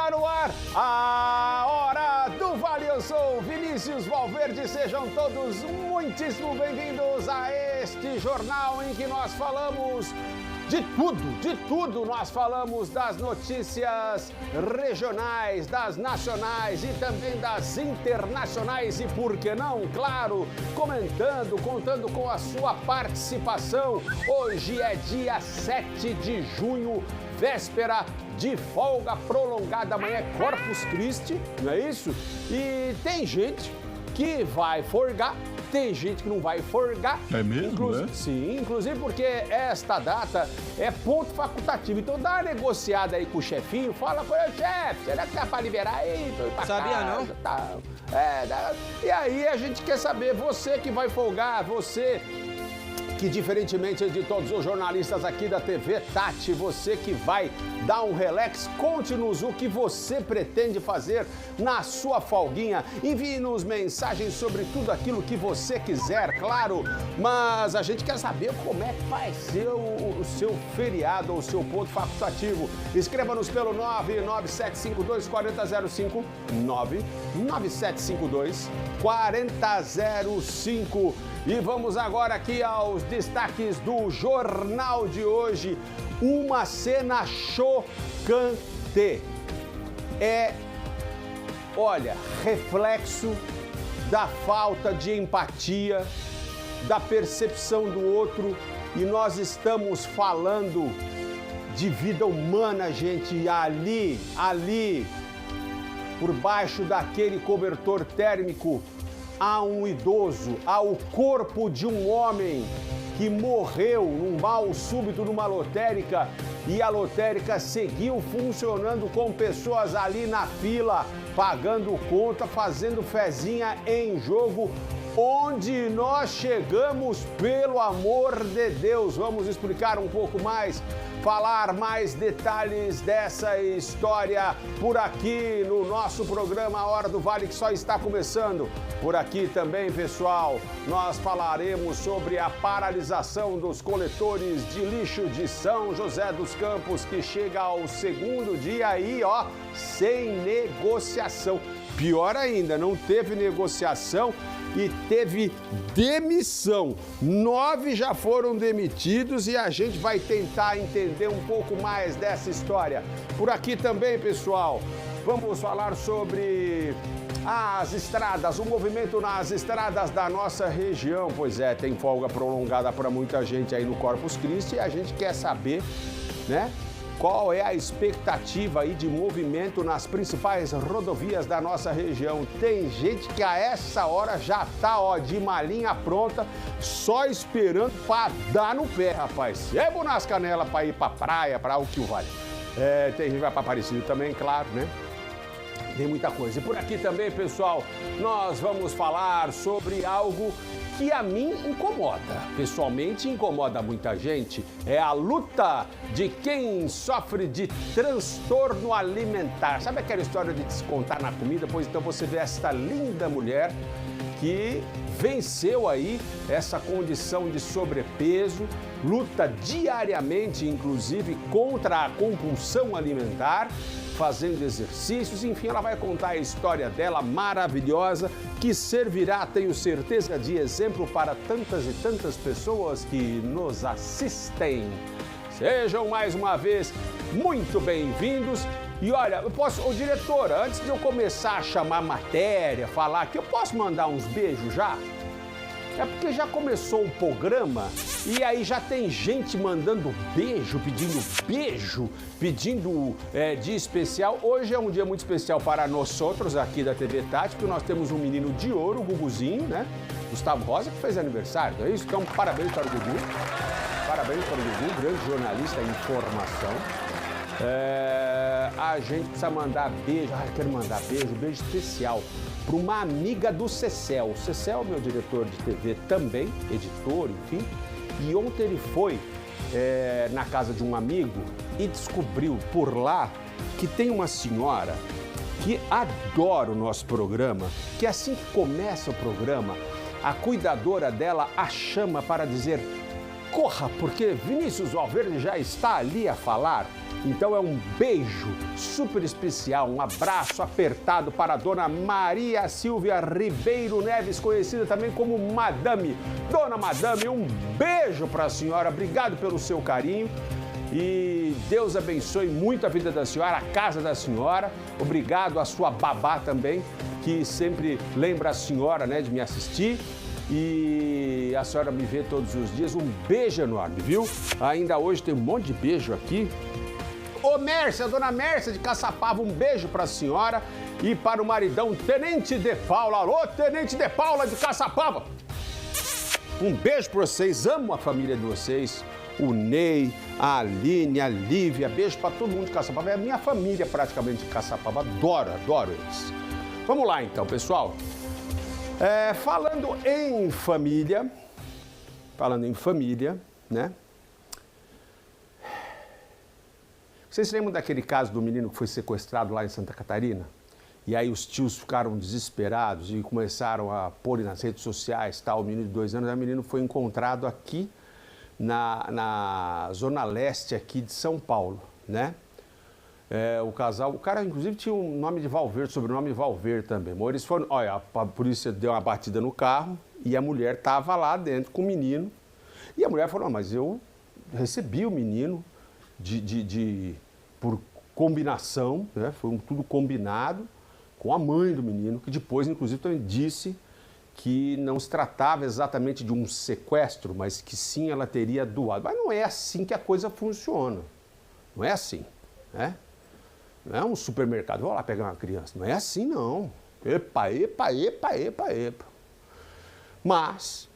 Está no ar a Hora do Vale. Eu sou Vinícius Valverde. Sejam todos muitíssimo bem-vindos a este jornal em que nós falamos de tudo. Nós falamos das notícias regionais, das nacionais e também das internacionais e, por que não, claro, contando com a sua participação. Hoje é dia 7 de junho, véspera de folga prolongada. Amanhã é Corpus Christi, não é isso? E tem gente que vai folgar, tem gente que não vai folgar. É mesmo, né? Sim, inclusive porque esta data é ponto facultativo. Então dá uma negociada aí com o chefinho, fala com ele, chefe, será que dá pra liberar aí? Tô indo pra Sabia casa, não? tá. E aí a gente quer saber, você que vai folgar, você que, diferentemente de todos os jornalistas aqui da TV Tati, você que vai dar um relax, conte-nos o que você pretende fazer na sua folguinha. Envie-nos mensagens sobre tudo aquilo que você quiser, claro, mas a gente quer saber como é que vai ser o seu feriado ou o seu ponto facultativo. Escreva-nos pelo 99752-4005, 99752-4005. E vamos agora aqui aos destaques do jornal de hoje. Uma cena chocante. Olha, reflexo da falta de empatia, da percepção do outro. E nós estamos falando de vida humana, gente. Ali, por baixo daquele cobertor térmico, há um idoso, há o corpo de um homem que morreu num mal súbito numa lotérica e a lotérica seguiu funcionando com pessoas ali na fila, pagando conta, fazendo fezinha em jogo. Onde nós chegamos, pelo amor de Deus? Vamos explicar um pouco mais, falar mais detalhes dessa história por aqui no nosso programa Hora do Vale, que só está começando. Por aqui também, pessoal, nós falaremos sobre a paralisação dos coletores de lixo de São José dos Campos, que chega ao segundo dia aí, ó, sem negociação. Pior ainda, não teve negociação e teve demissão. 9 já foram demitidos e a gente vai tentar entender um pouco mais dessa história. Por aqui também, pessoal, vamos falar sobre as estradas, o movimento nas estradas da nossa região. Pois é, tem folga prolongada para muita gente aí no Corpus Christi e a gente quer saber, né? Qual é a expectativa aí de movimento nas principais rodovias da nossa região? Tem gente que a essa hora já tá, ó, de malinha pronta, só esperando para dar no pé, rapaz. Sebo nas canelas para ir para praia, para o que o vale. Tem gente que vai para Aparecido também, claro, né? Tem muita coisa. E por aqui também, pessoal, nós vamos falar sobre algo que a mim incomoda, pessoalmente incomoda muita gente, é a luta de quem sofre de transtorno alimentar. Sabe aquela história de descontar na comida? Pois então você vê esta linda mulher que venceu aí essa condição de sobrepeso, luta diariamente, inclusive, contra a compulsão alimentar, fazendo exercícios, enfim, ela vai contar a história dela maravilhosa, que servirá, tenho certeza, de exemplo para tantas e tantas pessoas que nos assistem. Sejam mais uma vez muito bem-vindos. E olha, ô diretora, antes de eu começar a chamar matéria, falar aqui, eu posso mandar uns beijos já? É porque já começou o programa e aí já tem gente mandando beijo, pedindo dia especial. Hoje é um dia muito especial para nós outros aqui da TV Tati, porque nós temos um menino de ouro, o Guguzinho, né? Gustavo Rosa, que fez aniversário, não é isso? Então, parabéns para o Gugu. Parabéns para o Gugu, grande jornalista em informação. A gente precisa mandar beijo, quero mandar beijo especial para uma amiga do Cecel. O Cecel, meu diretor de TV também, editor, enfim. E ontem ele foi na casa de um amigo e descobriu por lá que tem uma senhora que adora o nosso programa, que assim que começa o programa, a cuidadora dela a chama para dizer: corra, porque Vinícius Valverde já está ali a falar. Então é um beijo super especial, um abraço apertado para a dona Maria Silvia Ribeiro Neves, conhecida também como Madame. Dona Madame, um beijo para a senhora, obrigado pelo seu carinho. E Deus abençoe muito a vida da senhora, a casa da senhora. Obrigado à sua babá também, que sempre lembra a senhora, né, de me assistir. E a senhora me vê todos os dias. Um beijo enorme, viu? Ainda hoje tem um monte de beijo aqui. Ô Mércia, dona Mércia de Caçapava, um beijo para a senhora e para o maridão Tenente de Paula. Alô, Tenente de Paula de Caçapava. Um beijo para vocês, amo a família de vocês. O Ney, a Aline, a Lívia, beijo para todo mundo de Caçapava. É a minha família praticamente de Caçapava, adoro eles. Vamos lá então, pessoal. Falando em família, né? Vocês se lembram daquele caso do menino que foi sequestrado lá em Santa Catarina? E aí os tios ficaram desesperados e começaram a pôr nas redes sociais, tal, o menino de 2 anos. O menino foi encontrado aqui na zona leste aqui de São Paulo, né? O cara inclusive tinha o nome de Valverde, sobrenome de Valverde também. Mas eles foram, olha, a polícia deu uma batida no carro e a mulher estava lá dentro com o menino. E a mulher falou, mas eu recebi o menino por combinação, né? Foi tudo combinado com a mãe do menino, que depois, inclusive, também disse que não se tratava exatamente de um sequestro, mas que sim, ela teria doado. Mas não é assim que a coisa funciona. Não é assim, né? Não é um supermercado, vou lá pegar uma criança. Não é assim, não. Epa. Mas,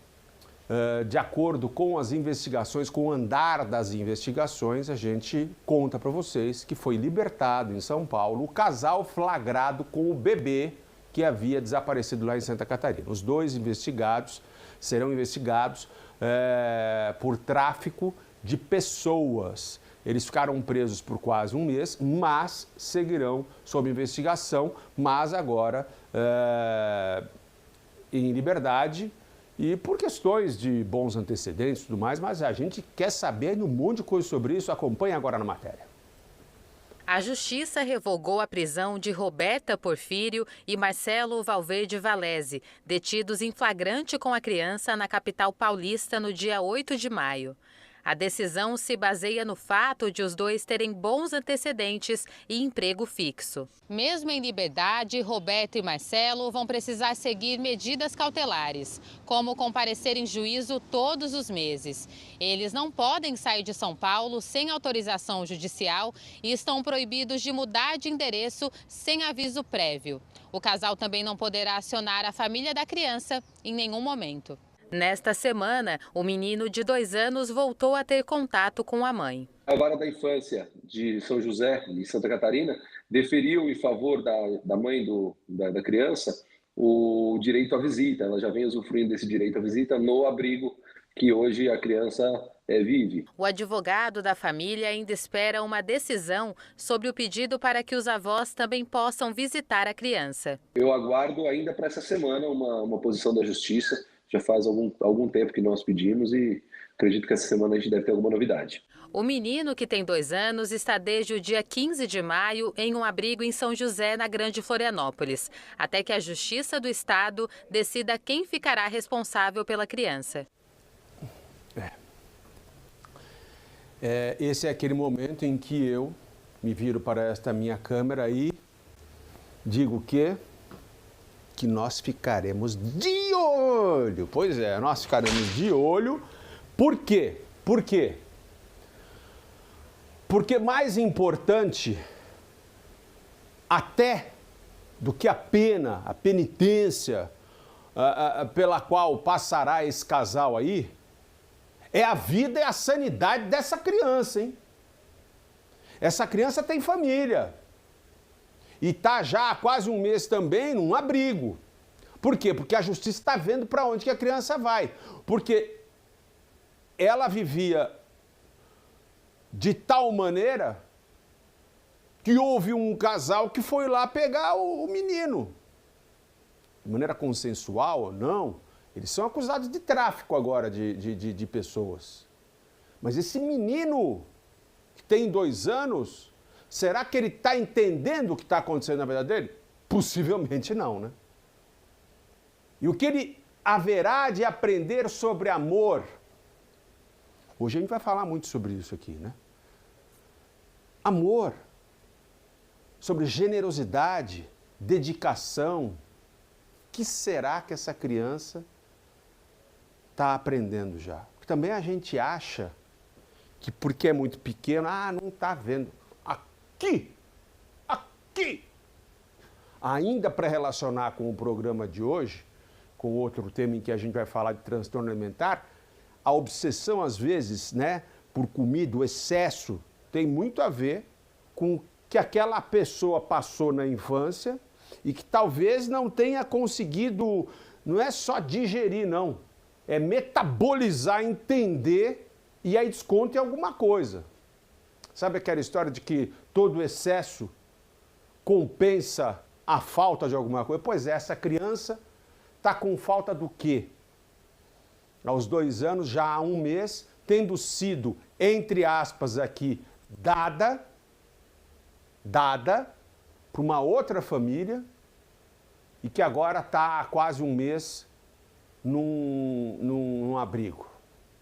de acordo com as investigações, com o andar das investigações, a gente conta para vocês que foi libertado em São Paulo o casal flagrado com o bebê que havia desaparecido lá em Santa Catarina. Os 2 investigados serão investigados por tráfico de pessoas. Eles ficaram presos por quase 1 mês, mas seguirão sob investigação, mas agora em liberdade e por questões de bons antecedentes e tudo mais, mas a gente quer saber um monte de coisa sobre isso, acompanhe agora na matéria. A Justiça revogou a prisão de Roberta Porfírio e Marcelo Valverde Valese, detidos em flagrante com a criança na capital paulista no dia 8 de maio. A decisão se baseia no fato de os 2 terem bons antecedentes e emprego fixo. Mesmo em liberdade, Roberto e Marcelo vão precisar seguir medidas cautelares, como comparecer em juízo todos os meses. Eles não podem sair de São Paulo sem autorização judicial e estão proibidos de mudar de endereço sem aviso prévio. O casal também não poderá acionar a família da criança em nenhum momento. Nesta semana, o menino de 2 anos voltou a ter contato com a mãe. A Vara da Infância de São José, em Santa Catarina, deferiu em favor da mãe da criança o direito à visita. Ela já vem usufruindo desse direito à visita no abrigo que hoje a criança vive. O advogado da família ainda espera uma decisão sobre o pedido para que os avós também possam visitar a criança. Eu aguardo ainda para essa semana uma posição da Justiça. Já faz algum tempo que nós pedimos e acredito que essa semana a gente deve ter alguma novidade. O menino, que tem 2 anos, está desde o dia 15 de maio em um abrigo em São José, na Grande Florianópolis, até que a Justiça do Estado decida quem ficará responsável pela criança. Esse é aquele momento em que eu me viro para esta minha câmera e digo que nós ficaremos de olho. Pois é, nós ficaremos de olho. Por quê? Por quê? Porque mais importante até do que a pena, a penitência pela qual passará esse casal aí, é a vida e a sanidade dessa criança, hein? Essa criança tem família. E está já há quase 1 mês também num abrigo. Por quê? Porque a Justiça está vendo para onde que a criança vai. Porque ela vivia de tal maneira que houve um casal que foi lá pegar o menino. De maneira consensual ou não, eles são acusados de tráfico agora de pessoas. Mas esse menino que tem 2 anos, será que ele está entendendo o que está acontecendo na vida dele? Possivelmente não, né? E o que ele haverá de aprender sobre amor? Hoje a gente vai falar muito sobre isso aqui, né? Amor, sobre generosidade, dedicação. O que será que essa criança está aprendendo já? Porque também a gente acha que porque é muito pequeno, não está vendo. Aqui! Ainda para relacionar com o programa de hoje, com outro tema em que a gente vai falar de transtorno alimentar, a obsessão, às vezes, né, por comida, o excesso, tem muito a ver com o que aquela pessoa passou na infância e que talvez não tenha conseguido, não é só digerir, não, é metabolizar, entender e aí desconta em alguma coisa. Sabe aquela história de que todo excesso compensa a falta de alguma coisa? Pois é, essa criança está com falta do quê? Aos 2 anos, já há 1 mês, tendo sido, entre aspas aqui, dada para uma outra família e que agora está há quase 1 mês num abrigo,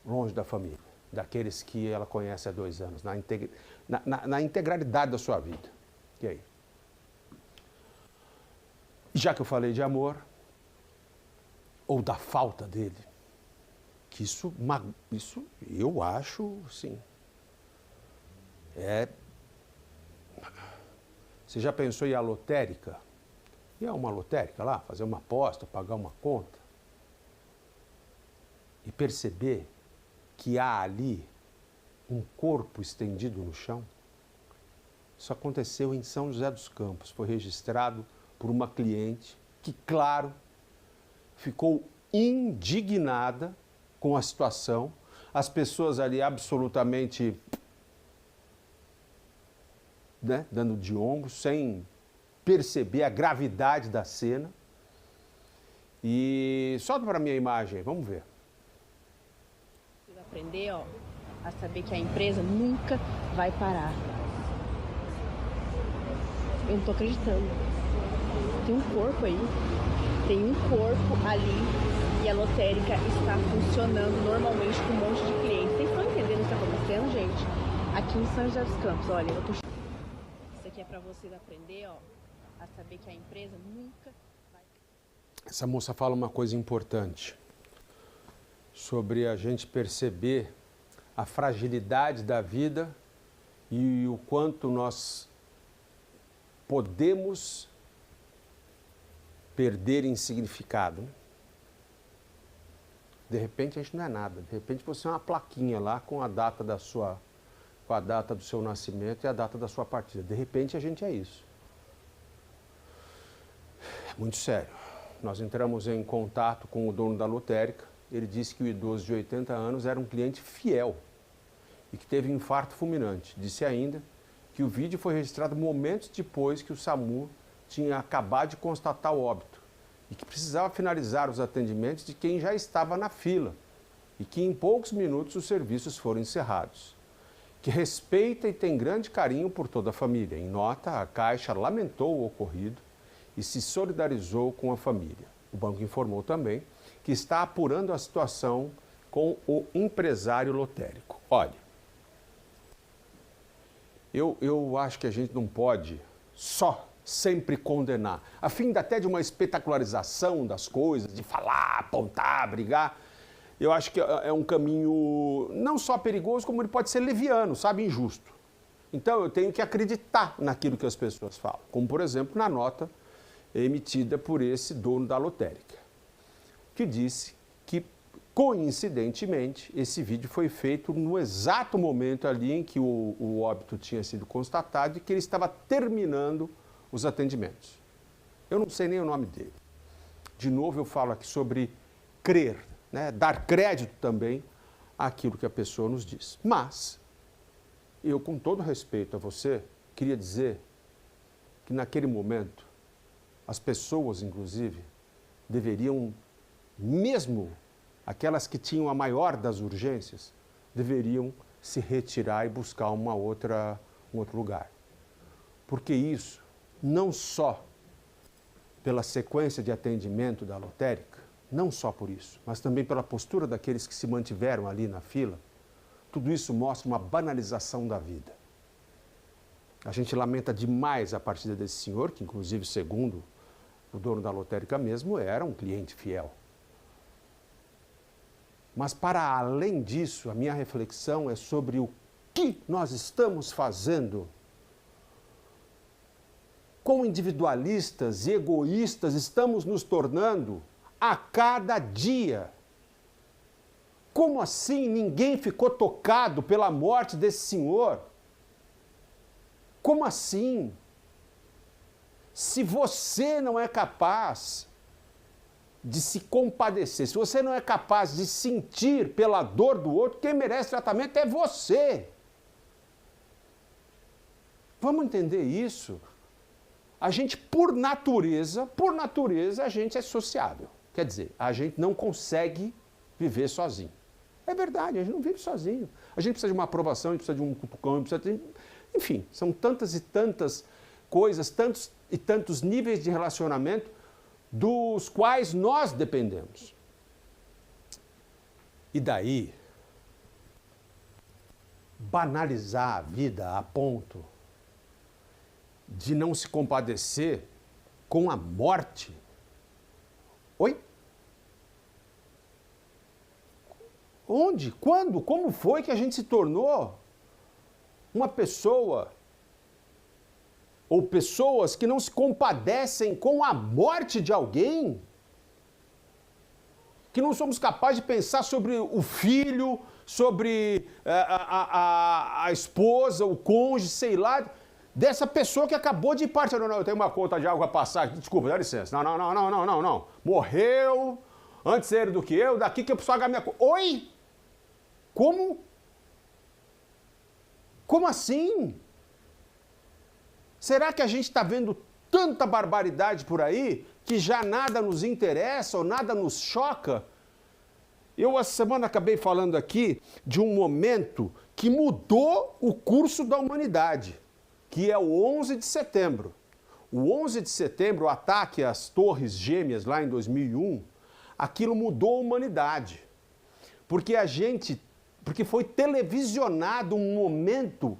longe da família, daqueles que ela conhece há 2 anos, na integralidade da sua vida. E aí? Já que eu falei de amor, ou da falta dele, que isso eu acho, sim. Você já pensou em ir à lotérica? Ir a uma lotérica lá, fazer uma aposta, pagar uma conta? E perceber que há ali um corpo estendido no chão? Isso aconteceu em São José dos Campos, foi registrado por uma cliente que, claro, ficou indignada com a situação, as pessoas ali absolutamente, né, dando de ombros, sem perceber a gravidade da cena. E solta para mim a imagem, vamos ver. Aprender, a saber que a empresa nunca vai parar. Eu não tô acreditando. Tem um corpo aí, tem um corpo ali e a lotérica está funcionando normalmente com um monte de clientes. Vocês estão entendendo o que está acontecendo, gente? Aqui em São José dos Campos, olha, eu tô... Isso aqui é para vocês aprender, a saber que a empresa nunca vai... Essa moça fala uma coisa importante sobre a gente perceber a fragilidade da vida e o quanto nós podemos perder em significado. De repente a gente não é nada, de repente você é uma plaquinha lá com a data com a data do seu nascimento e a data da sua partida. De repente a gente é isso. É muito sério. Nós entramos em contato com o dono da lotérica. Ele disse que o idoso de 80 anos era um cliente fiel e que teve um infarto fulminante. Disse ainda que o vídeo foi registrado momentos depois que o SAMU tinha acabado de constatar o óbito e que precisava finalizar os atendimentos de quem já estava na fila e que em poucos minutos os serviços foram encerrados. Que respeita e tem grande carinho por toda a família. Em nota, a Caixa lamentou o ocorrido e se solidarizou com a família. O banco informou também que está apurando a situação com o empresário lotérico. Olha, eu acho que a gente não pode só sempre condenar, a fim até de uma espetacularização das coisas, de falar, apontar, brigar. Eu acho que é um caminho não só perigoso, como ele pode ser leviano, sabe, injusto. Então eu tenho que acreditar naquilo que as pessoas falam, como por exemplo na nota emitida por esse dono da lotérica, que disse que, coincidentemente, esse vídeo foi feito no exato momento ali em que o óbito tinha sido constatado e que ele estava terminando os atendimentos. Eu não sei nem o nome dele. De novo, eu falo aqui sobre crer, né? Dar crédito também àquilo que a pessoa nos diz. Mas, eu, com todo respeito a você, queria dizer que naquele momento, as pessoas, inclusive, deveriam, mesmo aquelas que tinham a maior das urgências, deveriam se retirar e buscar um outro lugar. Porque isso, não só pela sequência de atendimento da lotérica, não só por isso, mas também pela postura daqueles que se mantiveram ali na fila, tudo isso mostra uma banalização da vida. A gente lamenta demais a partida desse senhor, que inclusive, segundo o dono da lotérica mesmo, era um cliente fiel. Mas para além disso, a minha reflexão é sobre o que nós estamos fazendo. Quão individualistas e egoístas estamos nos tornando a cada dia. Como assim ninguém ficou tocado pela morte desse senhor? Como assim? Se você não é capaz de se compadecer, se você não é capaz de sentir pela dor do outro, quem merece tratamento é você. Vamos entender isso? A gente, por natureza, a gente é sociável. Quer dizer, a gente não consegue viver sozinho. É verdade, a gente não vive sozinho. A gente precisa de uma aprovação, a gente precisa de um cutucão, a gente precisa de... Enfim, são tantas e tantas coisas, tantos e tantos níveis de relacionamento dos quais nós dependemos. E daí, banalizar a vida a ponto de não se compadecer com a morte. Oi? Onde? Quando? Como foi que a gente se tornou uma pessoa ou pessoas que não se compadecem com a morte de alguém? Que não somos capazes de pensar sobre o filho, sobre a esposa, o cônjuge, sei lá, dessa pessoa que acabou de partir. Não, eu tenho uma conta de água a passar. Desculpa, dá licença. Não. Morreu antes ele do que eu, daqui que eu preciso pagar minha conta. Oi? Como? Como assim? Será que a gente está vendo tanta barbaridade por aí que já nada nos interessa ou nada nos choca? Eu, essa semana, acabei falando aqui de um momento que mudou o curso da humanidade, que é o 11 de setembro. O 11 de setembro, o ataque às Torres Gêmeas, lá em 2001, aquilo mudou a humanidade. Porque foi televisionado um momento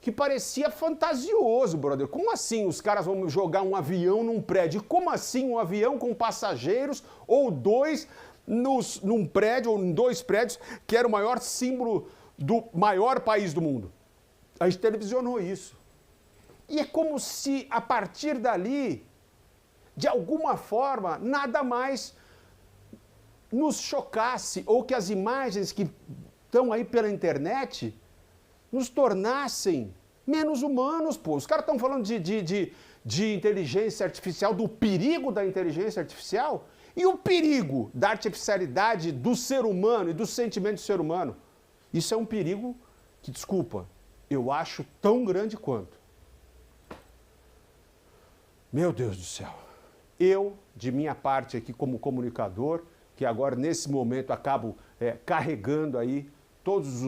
que parecia fantasioso, brother. Como assim os caras vão jogar um avião num prédio? Como assim um avião com passageiros ou dois num prédio ou em dois prédios, que era o maior símbolo do maior país do mundo? A gente televisionou isso. E é como se, a partir dali, de alguma forma, nada mais nos chocasse, ou que as imagens que estão aí pela internet nos tornassem menos humanos, pô. Os caras estão falando de inteligência artificial, do perigo da inteligência artificial, e o perigo da artificialidade do ser humano e do sentimento do ser humano. Isso é um perigo que, desculpa, eu acho tão grande quanto. Meu Deus do céu. Eu, de minha parte aqui como comunicador, que agora nesse momento acabo carregando aí todos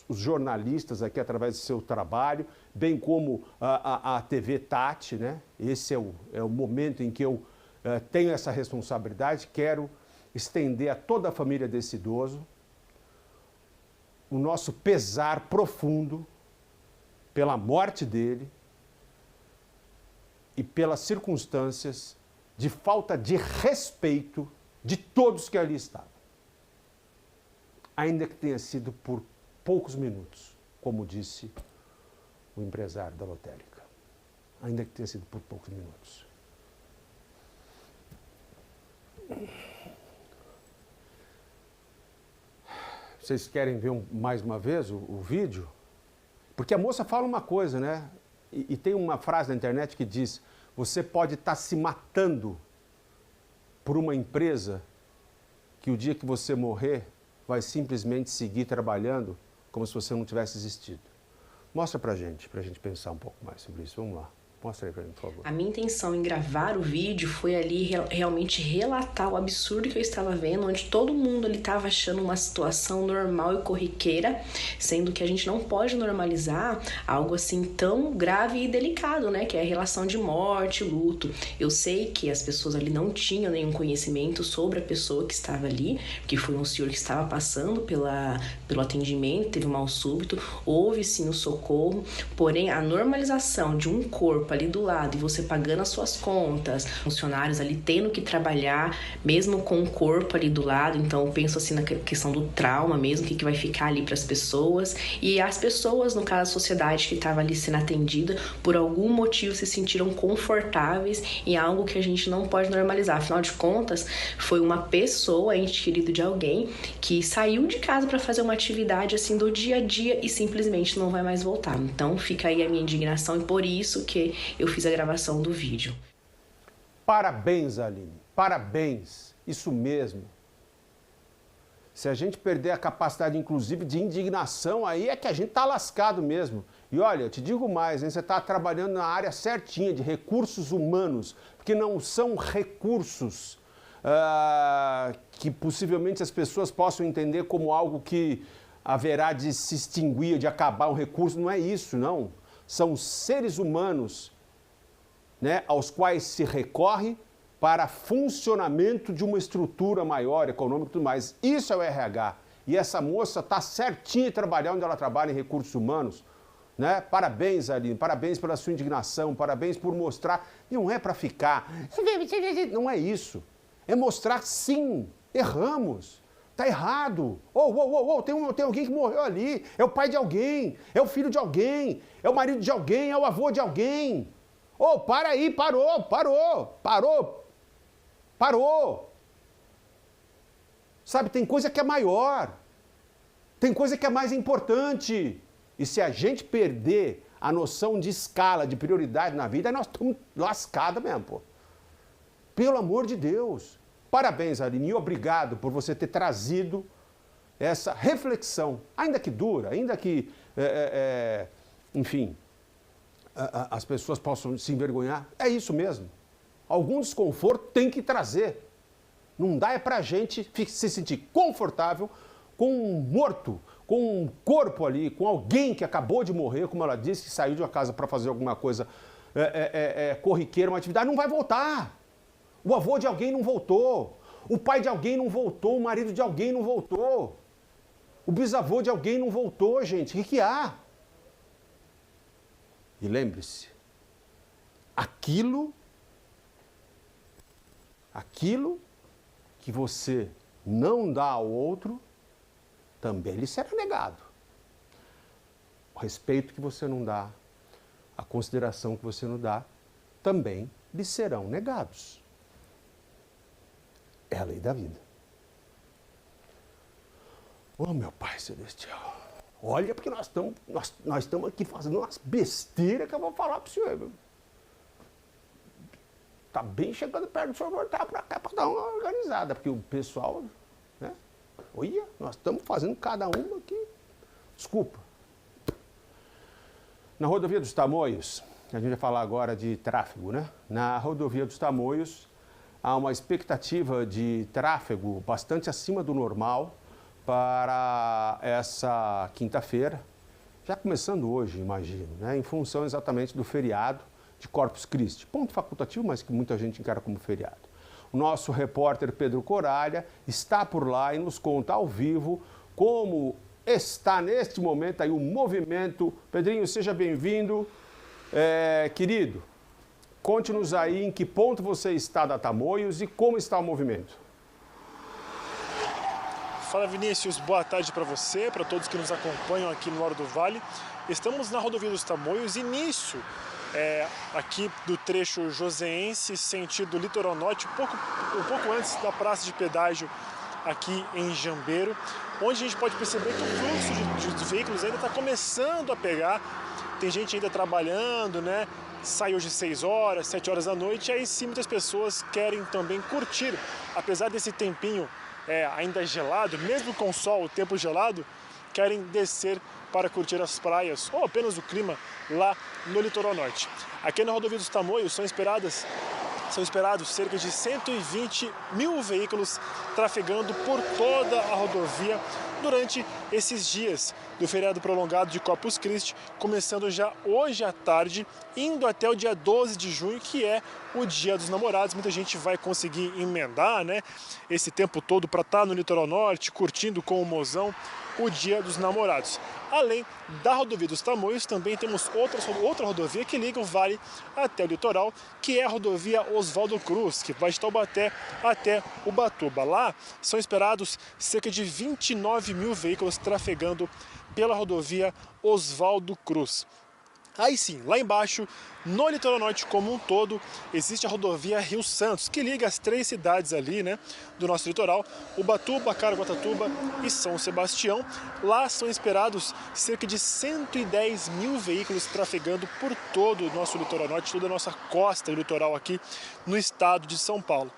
os jornalistas aqui através do seu trabalho, bem como a TV Tati, né? Esse é o momento em que eu tenho essa responsabilidade. Quero estender a toda a família desse idoso o nosso pesar profundo pela morte dele e pelas circunstâncias de falta de respeito de todos que ali estavam. Ainda que tenha sido por poucos minutos, como disse o empresário da lotérica. Ainda que tenha sido por poucos minutos. Vocês querem ver mais uma vez o vídeo? Porque a moça fala uma coisa, né? E tem uma frase na internet que diz: você pode estar se matando por uma empresa que o dia que você morrer vai simplesmente seguir trabalhando como se você não tivesse existido. Mostra pra gente pensar um pouco mais sobre isso. Vamos lá. Mostra aí pra mim, por favor. A minha intenção em gravar o vídeo foi ali realmente relatar o absurdo que eu estava vendo, onde todo mundo ali estava achando uma situação normal e corriqueira, sendo que a gente não pode normalizar algo assim tão grave e delicado, né? Que é a relação de morte, luto. Eu sei que as pessoas ali não tinham nenhum conhecimento sobre a pessoa que estava ali, porque foi um senhor que estava passando pelo atendimento, teve um mal súbito, houve sim o socorro, porém a normalização de um corpo ali do lado e você pagando as suas contas, funcionários ali tendo que trabalhar mesmo com o corpo ali do lado, então eu penso assim na questão do trauma mesmo, o que vai ficar ali para as pessoas, e as pessoas, no caso a sociedade que estava ali sendo atendida, por algum motivo se sentiram confortáveis em algo que a gente não pode normalizar. Afinal de contas, foi uma pessoa, ente querido de alguém, que saiu de casa para fazer uma atividade assim do dia a dia e simplesmente não vai mais voltar. Então fica aí a minha indignação e por isso que eu fiz a gravação do vídeo. Parabéns, Aline. Parabéns. Isso mesmo. Se a gente perder a capacidade, inclusive, de indignação, aí é que a gente tá lascado mesmo. E olha, eu te digo mais, hein? Você tá trabalhando na área certinha de recursos humanos, porque não são recursos que possivelmente as pessoas possam entender como algo que haverá de se extinguir, de acabar um recurso. Não é isso, não. São seres humanos, né, aos quais se recorre para funcionamento de uma estrutura maior, econômica e tudo mais. Isso é o RH. E essa moça está certinha em trabalhar onde ela trabalha em recursos humanos. Né? Parabéns, Aline, parabéns pela sua indignação, parabéns por mostrar. Não é para ficar. Não é isso. É mostrar, sim, erramos. Está errado. Tem alguém que morreu ali. É o pai de alguém, é o filho de alguém, é o marido de alguém, é o avô de alguém. Para aí, parou. Sabe, tem coisa que é maior. Tem coisa que é mais importante. E se a gente perder a noção de escala, de prioridade na vida, nós estamos lascados mesmo, pô. Pelo amor de Deus. Parabéns, Aline, e obrigado por você ter trazido essa reflexão, ainda que dura, ainda que, enfim, as pessoas possam se envergonhar. É isso mesmo. Algum desconforto tem que trazer. Não dá pra gente se sentir confortável com um morto, com um corpo ali, com alguém que acabou de morrer, como ela disse, que saiu de uma casa para fazer alguma coisa corriqueira, uma atividade, não vai voltar. O avô de alguém não voltou, o pai de alguém não voltou, o marido de alguém não voltou, o bisavô de alguém não voltou, gente. O que há? E lembre-se, aquilo que você não dá ao outro, também lhe será negado. O respeito que você não dá, a consideração que você não dá, também lhe serão negados. É a lei da vida. Meu Pai Celestial, olha, porque nós estamos aqui fazendo umas besteiras que eu vou falar para o senhor. Viu? Tá bem chegando perto do senhor voltar para cá para dar uma organizada, porque o pessoal, né? Olha, nós estamos fazendo cada uma aqui. Desculpa. Na rodovia dos Tamoios, a gente vai falar agora de tráfego, né? Na rodovia dos Tamoios, há uma expectativa de tráfego bastante acima do normal para essa quinta-feira, já começando hoje, imagino, né? Em função exatamente do feriado de Corpus Christi. Ponto facultativo, mas que muita gente encara como feriado. O nosso repórter Pedro Coralha está por lá e nos conta ao vivo como está neste momento aí o movimento. Pedrinho, seja bem-vindo. Querido, conte-nos aí em que ponto você está da Tamoios e como está o movimento. Fala, Vinícius, boa tarde para você, para todos que nos acompanham aqui no Lauro do Vale. Estamos na rodovia dos Tamoios, início aqui do trecho joseense, sentido litoral norte, um pouco antes da praça de pedágio aqui em Jambeiro, onde a gente pode perceber que o fluxo de veículos ainda está começando a pegar. Tem gente ainda trabalhando, né? Sai hoje 6 horas, 7 horas da noite, e aí sim muitas pessoas querem também curtir, apesar desse tempinho ainda gelado, mesmo com sol, o tempo gelado, querem descer para curtir as praias ou apenas o clima lá no litoral norte. Aqui na rodovia dos Tamoios são esperados cerca de 120 mil veículos trafegando por toda a rodovia durante esses dias do feriado prolongado de Corpus Christi, começando já hoje à tarde, indo até o dia 12 de junho, que é o Dia dos Namorados. Muita gente vai conseguir emendar, né, esse tempo todo para estar no litoral norte, curtindo com o mozão o Dia dos Namorados. Além da rodovia dos Tamoios, também temos outra rodovia que liga o vale até o litoral, que é a rodovia Oswaldo Cruz, que vai de Taubaté até Ubatuba. Lá são esperados cerca de 29 mil veículos trafegando pela rodovia Oswaldo Cruz. Aí sim, lá embaixo, no litoral norte como um todo, existe a rodovia Rio Santos, que liga as 3 cidades ali, né, do nosso litoral, Ubatuba, Caraguatatuba e São Sebastião. Lá são esperados cerca de 110 mil veículos trafegando por todo o nosso litoral norte, toda a nossa costa litoral aqui no estado de São Paulo.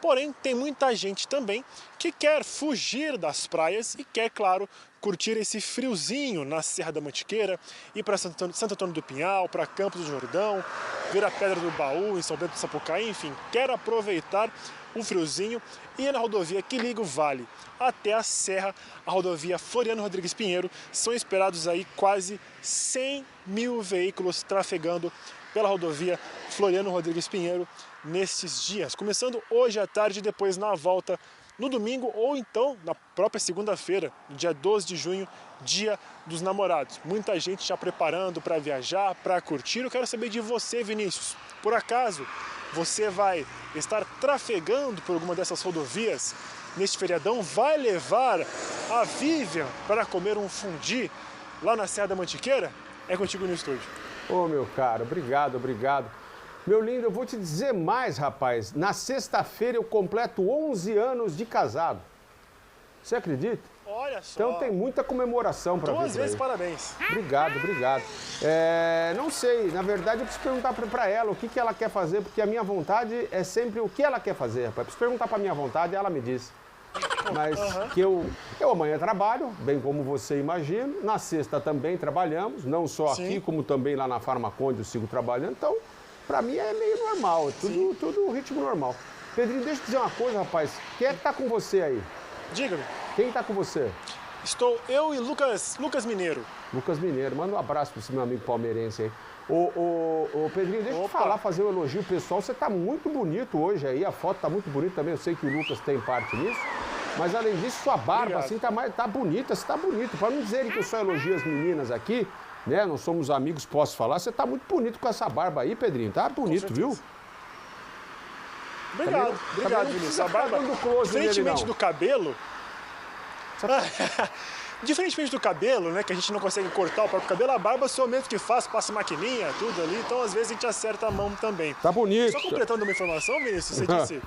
Porém, tem muita gente também que quer fugir das praias e quer, claro, curtir esse friozinho na Serra da Mantiqueira, ir para Santo Antônio do Pinhal, para Campos do Jordão, ver a Pedra do Baú em São Bento do Sapucaí, enfim, quer aproveitar o friozinho e na rodovia que liga o vale até a Serra, a rodovia Floriano Rodrigues Pinheiro, são esperados aí quase 100 mil veículos trafegando pela rodovia Floriano Rodrigues Pinheiro nestes dias, começando hoje à tarde e depois na volta no domingo ou então na própria segunda-feira, dia 12 de junho, Dia dos Namorados. Muita gente já preparando para viajar, para curtir. Eu quero saber de você, Vinícius. Por acaso você vai estar trafegando por alguma dessas rodovias neste feriadão? Vai levar a Vivian para comer um fundi lá na Serra da Mantiqueira? É contigo no estúdio. Ô, meu caro, obrigado. Meu lindo, eu vou te dizer mais, rapaz. Na sexta-feira eu completo 11 anos de casado. Você acredita? Olha só. Então tem muita comemoração para ver. 2 vezes parabéns. Obrigado. Não sei, na verdade eu preciso perguntar para ela o que ela quer fazer, porque a minha vontade é sempre o que ela quer fazer, rapaz. Preciso perguntar para minha vontade e ela me diz. Mas que eu amanhã trabalho, bem como você imagina. Na sexta também trabalhamos, não só aqui, como também lá na Farmaconde eu sigo trabalhando. Então, para mim é meio normal, é tudo ritmo normal. Pedrinho, deixa eu dizer uma coisa, rapaz. Quem é que tá com você aí? Diga-me. Quem tá com você? Estou eu e Lucas Mineiro. Lucas Mineiro, manda um abraço para esse meu amigo palmeirense aí. Ô Pedrinho, deixa eu te falar, fazer um elogio pessoal. Você tá muito bonito hoje aí, a foto tá muito bonita também. Eu sei que o Lucas tem parte nisso. Mas além disso, sua barba assim tá bonita, você tá bonito. Para não dizerem que eu só elogio as meninas aqui, né? Não somos amigos, posso falar. Você tá muito bonito com essa barba aí, Pedrinho. Tá bonito, viu? Obrigado, Vinícius. A barba, diferentemente do cabelo... Diferentemente do cabelo, né, que a gente não consegue cortar o próprio cabelo, a barba sou eu mesmo que faço, passa maquininha, tudo ali, então às vezes a gente acerta a mão também. Tá bonito. Só completando uma informação, Vinícius, você disse...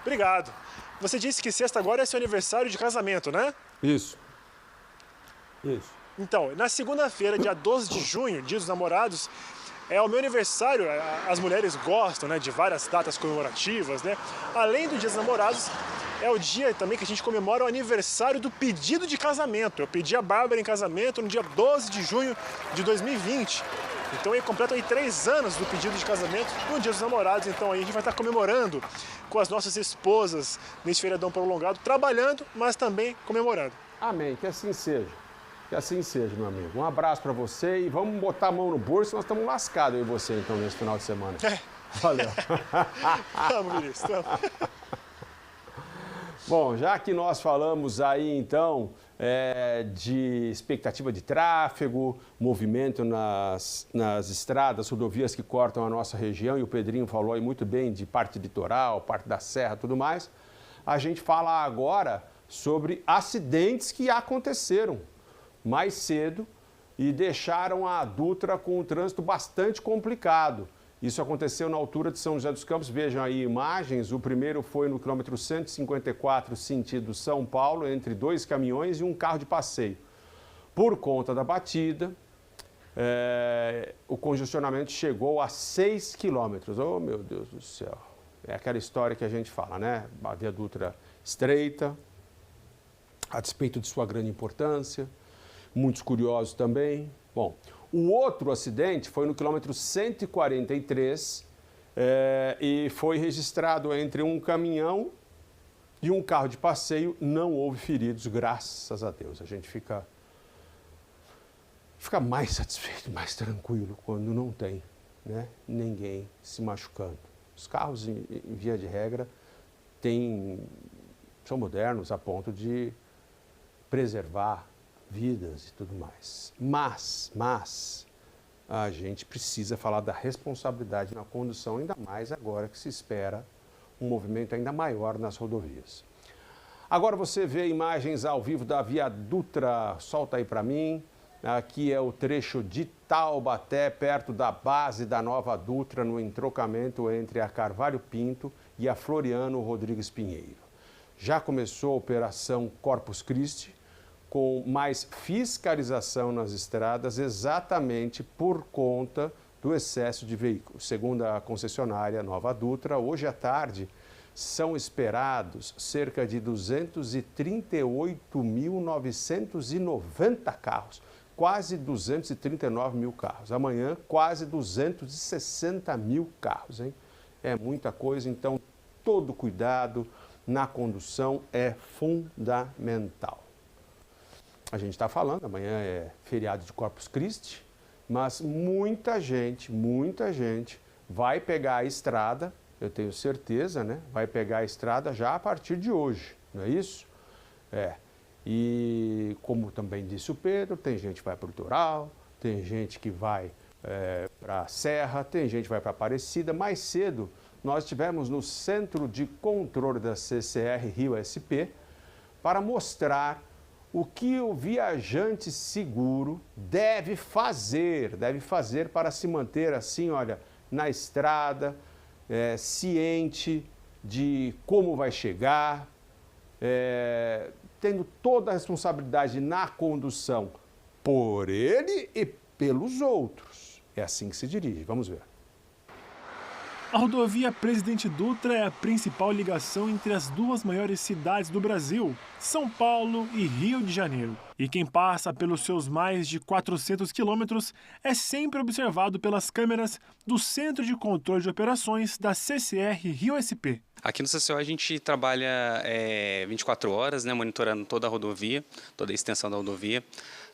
Obrigado. Você disse que sexta agora é seu aniversário de casamento, né? Isso. Então, na segunda-feira, dia 12 de junho, Dia dos Namorados, é o meu aniversário. As mulheres gostam, né, de várias datas comemorativas, né? Além do Dia dos Namorados, é o dia também que a gente comemora o aniversário do pedido de casamento. Eu pedi a Bárbara em casamento no dia 12 de junho de 2020. Então aí completa aí 3 anos do pedido de casamento no Dia dos Namorados. Então aí a gente vai estar comemorando com as nossas esposas nesse feriadão prolongado, trabalhando, mas também comemorando. Amém, que assim seja. Que assim seja, meu amigo. Um abraço pra você e vamos botar a mão no bolso, nós estamos lascados, eu e você, então, nesse final de semana. Valeu. Vamos, Vinícius, vamos. Bom, já que nós falamos aí, então, de expectativa de tráfego, movimento nas estradas, rodovias que cortam a nossa região, e o Pedrinho falou aí muito bem de parte litoral, parte da serra, tudo mais, a gente fala agora sobre acidentes que aconteceram mais cedo e deixaram a Dutra com um trânsito bastante complicado. Isso aconteceu na altura de São José dos Campos. Vejam aí imagens. O primeiro foi no quilômetro 154, sentido São Paulo, entre 2 caminhões e um carro de passeio. Por conta da batida, o congestionamento chegou a 6 quilômetros. Oh, meu Deus do céu. É aquela história que a gente fala, né? A Via Dutra estreita, a despeito de sua grande importância. Muitos curiosos também. Bom, o outro acidente foi no quilômetro 143 e foi registrado entre um caminhão e um carro de passeio. Não houve feridos, graças a Deus. A gente fica mais satisfeito, mais tranquilo quando não tem, né, ninguém se machucando. Os carros, em via de regra, são modernos a ponto de preservar vidas e tudo mais. Mas a gente precisa falar da responsabilidade na condução, ainda mais agora que se espera um movimento ainda maior nas rodovias. Agora você vê imagens ao vivo da Via Dutra, solta aí para mim. Aqui é o trecho de Taubaté, perto da base da Nova Dutra, no entrocamento entre a Carvalho Pinto e a Floriano Rodrigues Pinheiro. Já começou a Operação Corpus Christi, com mais fiscalização nas estradas, exatamente por conta do excesso de veículos. Segundo a concessionária Nova Dutra, hoje à tarde são esperados cerca de 238.990 carros. Quase 239 mil carros. Amanhã, quase 260 mil carros, hein? É muita coisa, então todo cuidado na condução é fundamental. A gente está falando, amanhã é feriado de Corpus Christi, mas muita gente vai pegar a estrada, eu tenho certeza, né? Vai pegar a estrada já a partir de hoje, não é isso? E como também disse o Pedro, tem gente que vai para o litoral, tem gente que vai para a Serra, tem gente que vai para Aparecida. Mais cedo, nós estivemos no Centro de Controle da CCR Rio SP para mostrar o que o viajante seguro deve fazer para se manter assim, olha, na estrada, ciente de como vai chegar, tendo toda a responsabilidade na condução por ele e pelos outros. É assim que se dirige. Vamos ver. A rodovia Presidente Dutra é a principal ligação entre as duas maiores cidades do Brasil, São Paulo e Rio de Janeiro. E quem passa pelos seus mais de 400 quilômetros é sempre observado pelas câmeras do Centro de Controle de Operações da CCR Rio SP. Aqui no CCO a gente trabalha 24 horas, né, monitorando toda a rodovia, toda a extensão da rodovia.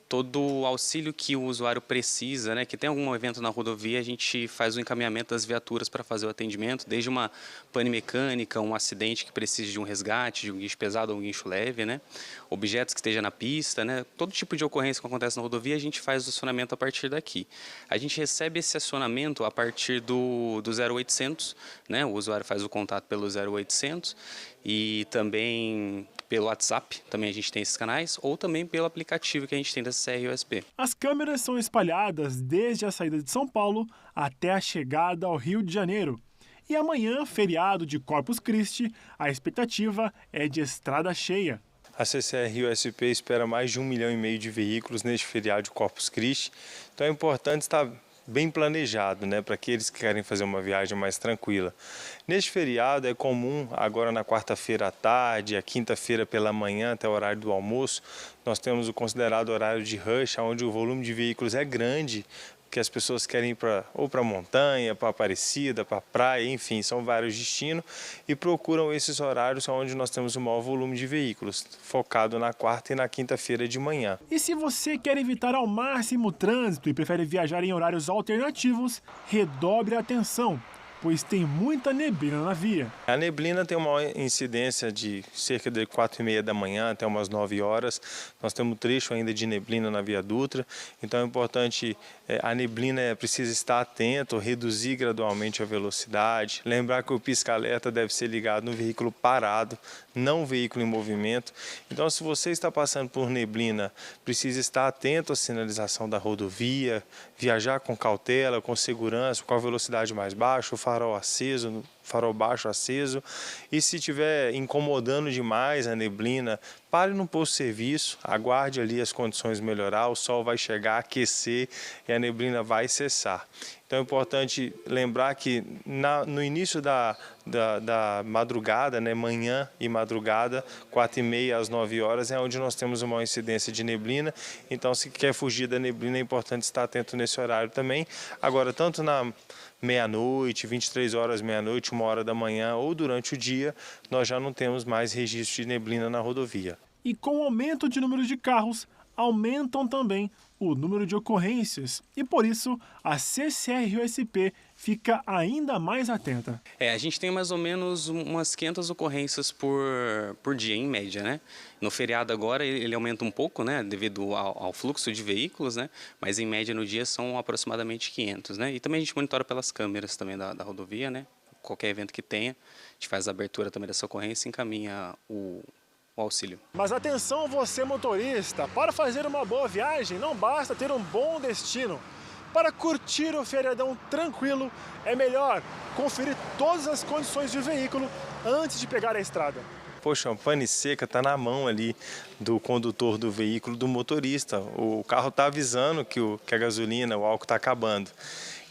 Todo o auxílio que o usuário precisa, né, que tem algum evento na rodovia, a gente faz o encaminhamento das viaturas para fazer o atendimento, desde uma pane mecânica, um acidente que precise de um resgate, de um guincho pesado ou um guincho leve, né, objetos que estejam na pista, né, todo tipo de ocorrência que acontece na rodovia, a gente faz o acionamento a partir daqui. A gente recebe esse acionamento a partir do 0800, né, o usuário faz o contato pelo 0800 e também pelo WhatsApp, também a gente tem esses canais, ou também pelo aplicativo que a gente tem da CCR USP. As câmeras são espalhadas desde a saída de São Paulo até a chegada ao Rio de Janeiro. E amanhã, feriado de Corpus Christi, a expectativa é de estrada cheia. A CCR USP espera mais de 1,5 milhão de veículos neste feriado de Corpus Christi, então é importante estar bem planejado, né, para aqueles que querem fazer uma viagem mais tranquila. Neste feriado é comum, agora na quarta-feira à tarde, a quinta-feira pela manhã até o horário do almoço, nós temos o considerado horário de rush, onde o volume de veículos é grande, que as pessoas querem ir ou para a montanha, para Aparecida, para a praia, enfim, são vários destinos e procuram esses horários onde nós temos o maior volume de veículos, focado na quarta e na quinta-feira de manhã. E se você quer evitar ao máximo o trânsito e prefere viajar em horários alternativos, redobre a atenção, pois tem muita neblina na via. A neblina tem uma incidência de cerca de 4h30 da manhã até umas 9 horas. Nós temos um trecho ainda de neblina na Via Dutra, então é importante, a neblina precisa estar atento, reduzir gradualmente a velocidade, lembrar que o pisca-alerta deve ser ligado no veículo parado, não veículo em movimento. Então, se você está passando por neblina, precisa estar atento à sinalização da rodovia, viajar com cautela, com segurança, com a velocidade mais baixa, o farol aceso, farol baixo aceso. E se estiver incomodando demais a neblina, pare no posto de serviço, aguarde ali as condições melhorar, o sol vai chegar, aquecer e a neblina vai cessar. Então é importante lembrar que no início da madrugada, né, manhã e madrugada, 4h30 às 9 horas, é onde nós temos uma incidência de neblina. Então, se quer fugir da neblina, é importante estar atento nesse horário também. Agora, tanto na meia-noite, 23 horas, meia-noite, 1h da manhã ou durante o dia, nós já não temos mais registro de neblina na rodovia. E com o aumento de número de carros, aumentam também o número de ocorrências e, por isso, a CCR-USP fica ainda mais atenta. A gente tem mais ou menos umas 500 ocorrências por dia, em média, né? No feriado agora ele aumenta um pouco, né? Devido ao fluxo de veículos, né? Mas em média no dia são aproximadamente 500, né? E também a gente monitora pelas câmeras também da rodovia, né? Qualquer evento que tenha, a gente faz a abertura também dessa ocorrência e encaminha o auxílio. Mas atenção você motorista, para fazer uma boa viagem não basta ter um bom destino. Para curtir o feriadão tranquilo, é melhor conferir todas as condições do veículo antes de pegar a estrada. Poxa, pane seca está na mão ali do condutor do veículo, do motorista. O carro está avisando que a gasolina, o álcool está acabando.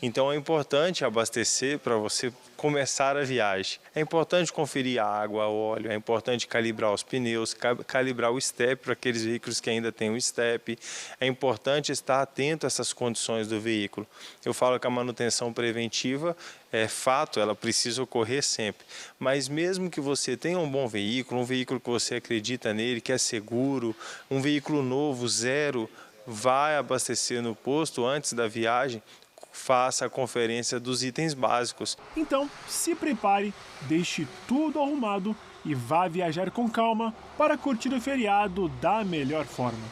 Então é importante abastecer para você começar a viagem. É importante conferir a água, a óleo, é importante calibrar os pneus, calibrar o step para aqueles veículos que ainda têm o step. É importante estar atento a essas condições do veículo. Eu falo que a manutenção preventiva é fato, ela precisa ocorrer sempre. Mas mesmo que você tenha um bom veículo, um veículo que você acredita nele, que é seguro, um veículo novo, zero, vai abastecer no posto antes da viagem, faça a conferência dos itens básicos. Então, se prepare, deixe tudo arrumado e vá viajar com calma para curtir o feriado da melhor forma.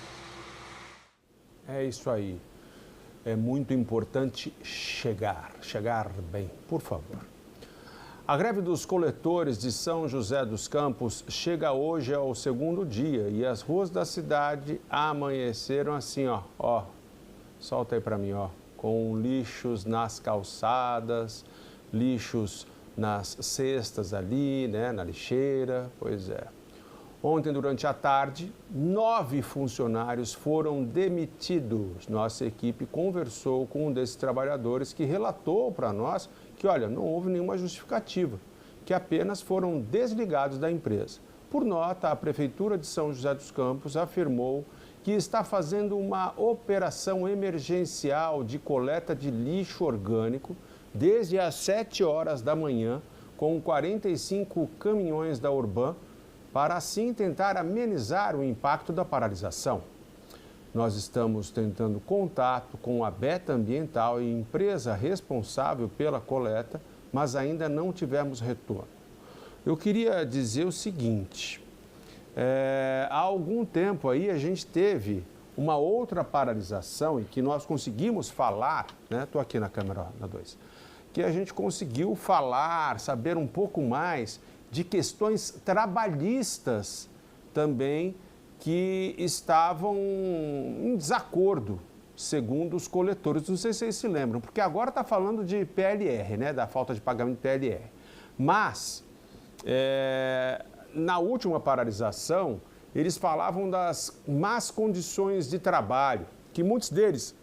É isso aí. É muito importante chegar bem, por favor. A greve dos coletores de São José dos Campos chega hoje ao 2º dia e as ruas da cidade amanheceram assim, ó. Solta aí para mim, ó. Com lixos nas calçadas, lixos nas cestas ali, né, na lixeira, pois é. Ontem, durante a tarde, 9 funcionários foram demitidos. Nossa equipe conversou com um desses trabalhadores que relatou para nós que, olha, não houve nenhuma justificativa, que apenas foram desligados da empresa. Por nota, a Prefeitura de São José dos Campos afirmou que está fazendo uma operação emergencial de coleta de lixo orgânico desde as 7 horas da manhã, com 45 caminhões da Urban, para assim tentar amenizar o impacto da paralisação. Nós estamos tentando contato com a Beta Ambiental e empresa responsável pela coleta, mas ainda não tivemos retorno. Eu queria dizer o seguinte... há algum tempo aí a gente teve uma outra paralisação em que nós conseguimos falar, né? Estou aqui na câmera, na 2, que a gente conseguiu falar, saber um pouco mais de questões trabalhistas também que estavam em desacordo, segundo os coletores. Não sei se vocês se lembram, porque agora está falando de PLR, né? Da falta de pagamento de PLR. Mas... na última paralisação, eles falavam das más condições de trabalho, que muitos deles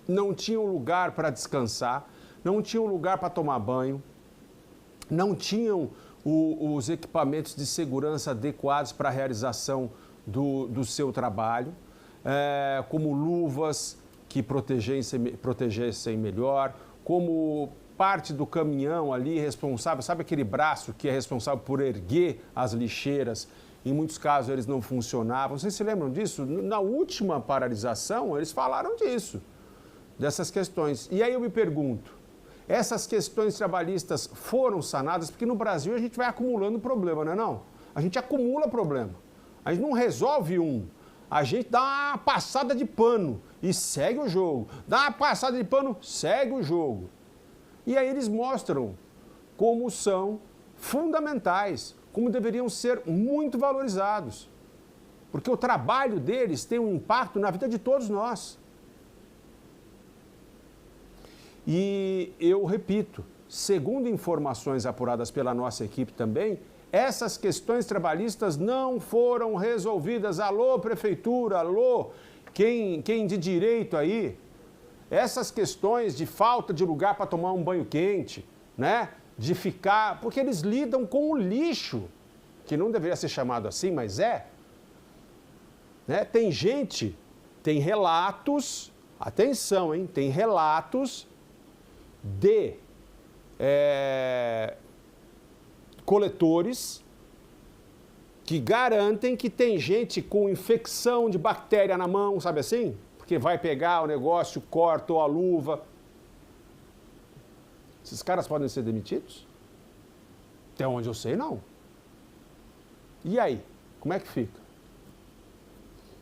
não tinham lugar para descansar, não tinham lugar para tomar banho, não tinham os equipamentos de segurança adequados para a realização do seu trabalho, como luvas que protegessem melhor, como parte do caminhão ali responsável, sabe aquele braço que é responsável por erguer as lixeiras? Em muitos casos eles não funcionavam. Vocês se lembram disso? Na última paralisação eles falaram disso, dessas questões. E aí eu me pergunto, essas questões trabalhistas foram sanadas? Porque no Brasil a gente vai acumulando problema, não é não? A gente acumula problema. A gente não resolve um. A gente dá uma passada de pano e segue o jogo. Dá uma passada de pano, segue o jogo. E aí eles mostram como são fundamentais, como deveriam ser muito valorizados. Porque o trabalho deles tem um impacto na vida de todos nós. E eu repito, segundo informações apuradas pela nossa equipe também, essas questões trabalhistas não foram resolvidas. Alô, prefeitura, alô, quem de direito aí? Essas questões de falta de lugar para tomar um banho quente, né? De ficar... Porque eles lidam com o lixo, que não deveria ser chamado assim, mas é. Né? Tem gente, tem relatos, atenção, hein? Tem relatos de coletores que garantem que tem gente com infecção de bactéria na mão, sabe assim? Porque vai pegar o negócio, corta a luva. Esses caras podem ser demitidos? Até onde eu sei, não. E aí? Como é que fica?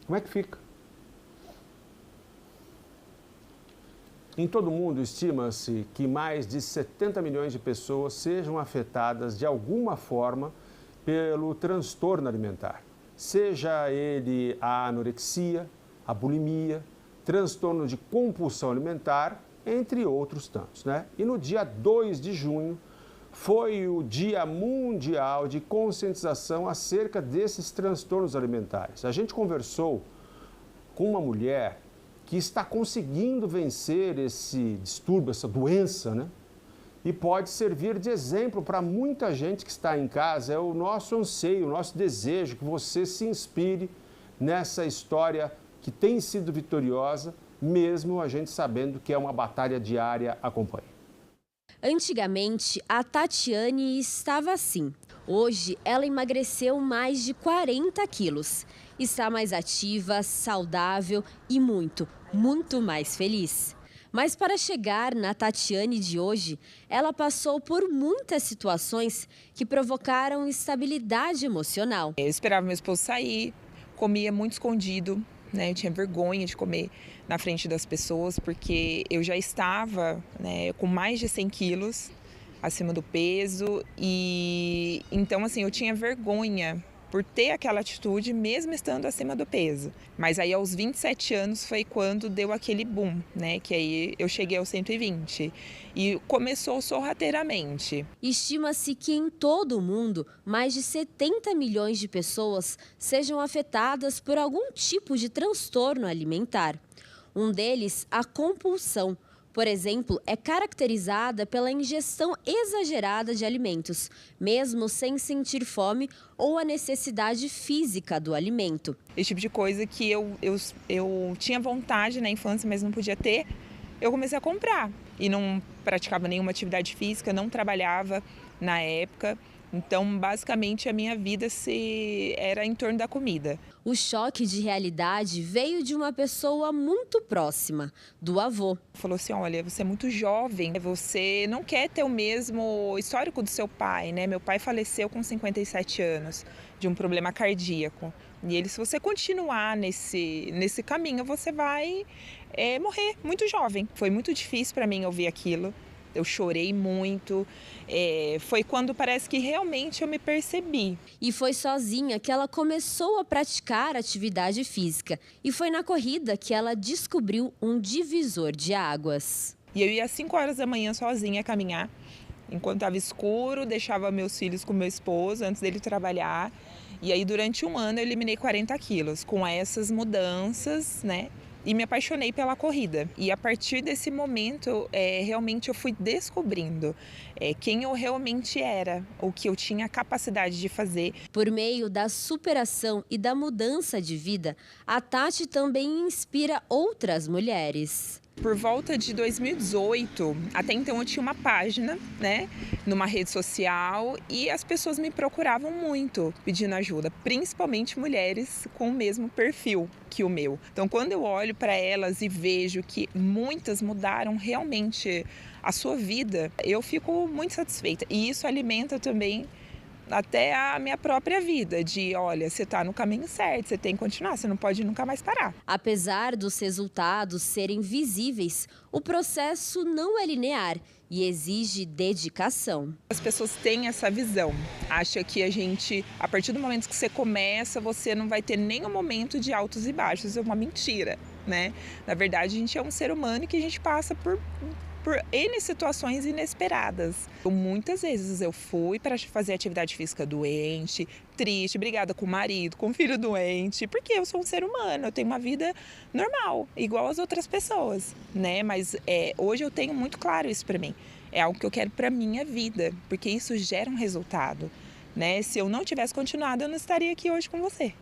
Como é que fica? Em todo o mundo, estima-se que mais de 70 milhões de pessoas sejam afetadas de alguma forma pelo transtorno alimentar. Seja ele a anorexia, a bulimia, transtorno de compulsão alimentar, entre outros tantos, né? E no dia 2 de junho foi o Dia Mundial de Conscientização acerca desses transtornos alimentares. A gente conversou com uma mulher que está conseguindo vencer esse distúrbio, essa doença, né? E pode servir de exemplo para muita gente que está em casa. É o nosso anseio, o nosso desejo que você se inspire nessa história que tem sido vitoriosa, mesmo a gente sabendo que é uma batalha diária. Acompanhe. Antigamente, a Tatiane estava assim. Hoje, ela emagreceu mais de 40 quilos. Está mais ativa, saudável e muito mais feliz. Mas para chegar na Tatiane de hoje, ela passou por muitas situações que provocaram instabilidade emocional. Eu esperava meu esposo sair, comia muito escondido, né? Eu tinha vergonha de comer na frente das pessoas, porque eu já estava, né, com mais de 100 quilos acima do peso e então assim eu tinha vergonha por ter aquela atitude mesmo estando acima do peso. Mas aí aos 27 anos foi quando deu aquele boom, né? Que aí eu cheguei aos 120 e começou sorrateiramente. Estima-se que em todo o mundo, mais de 70 milhões de pessoas sejam afetadas por algum tipo de transtorno alimentar. Um deles, a compulsão. Por exemplo, é caracterizada pela ingestão exagerada de alimentos, mesmo sem sentir fome ou a necessidade física do alimento. Esse tipo de coisa que eu tinha vontade na infância, mas não podia ter, eu comecei a comprar. E não praticava nenhuma atividade física, não trabalhava na época. Então, basicamente, a minha vida era em torno da comida. O choque de realidade veio de uma pessoa muito próxima, do avô. Falou assim, olha, você é muito jovem, você não quer ter o mesmo histórico do seu pai, né? Meu pai faleceu com 57 anos de um problema cardíaco. E ele, se você continuar nesse caminho, você vai morrer muito jovem. Foi muito difícil para mim ouvir aquilo. Eu chorei muito, foi quando parece que realmente eu me percebi. E foi sozinha que ela começou a praticar atividade física. E foi na corrida que ela descobriu um divisor de águas. E eu ia às 5 horas da manhã sozinha caminhar, enquanto estava escuro, deixava meus filhos com meu esposo antes dele trabalhar. E aí durante um ano eu eliminei 40 quilos com essas mudanças, né? E me apaixonei pela corrida. E a partir desse momento, realmente eu fui descobrindo quem eu realmente era, o que eu tinha capacidade de fazer. Por meio da superação e da mudança de vida, a Tati também inspira outras mulheres. Por volta de 2018, até então eu tinha uma página, né, numa rede social e as pessoas me procuravam muito pedindo ajuda, principalmente mulheres com o mesmo perfil que o meu. Então, quando eu olho para elas e vejo que muitas mudaram realmente a sua vida, eu fico muito satisfeita. E isso alimenta também até a minha própria vida, de olha, você está no caminho certo, você tem que continuar, você não pode nunca mais parar. Apesar dos resultados serem visíveis, o processo não é linear e exige dedicação. As pessoas têm essa visão, acham que a partir do momento que você começa, você não vai ter nenhum momento de altos e baixos, é uma mentira, né? Na verdade, a gente é um ser humano que a gente passa por por N situações inesperadas. Muitas vezes eu fui para fazer atividade física doente, triste, brigada com o marido, com o filho doente, porque eu sou um ser humano, eu tenho uma vida normal, igual as outras pessoas, né? Mas hoje eu tenho muito claro isso para mim. É algo que eu quero para minha vida, porque isso gera um resultado, né? Se eu não tivesse continuado, eu não estaria aqui hoje com você.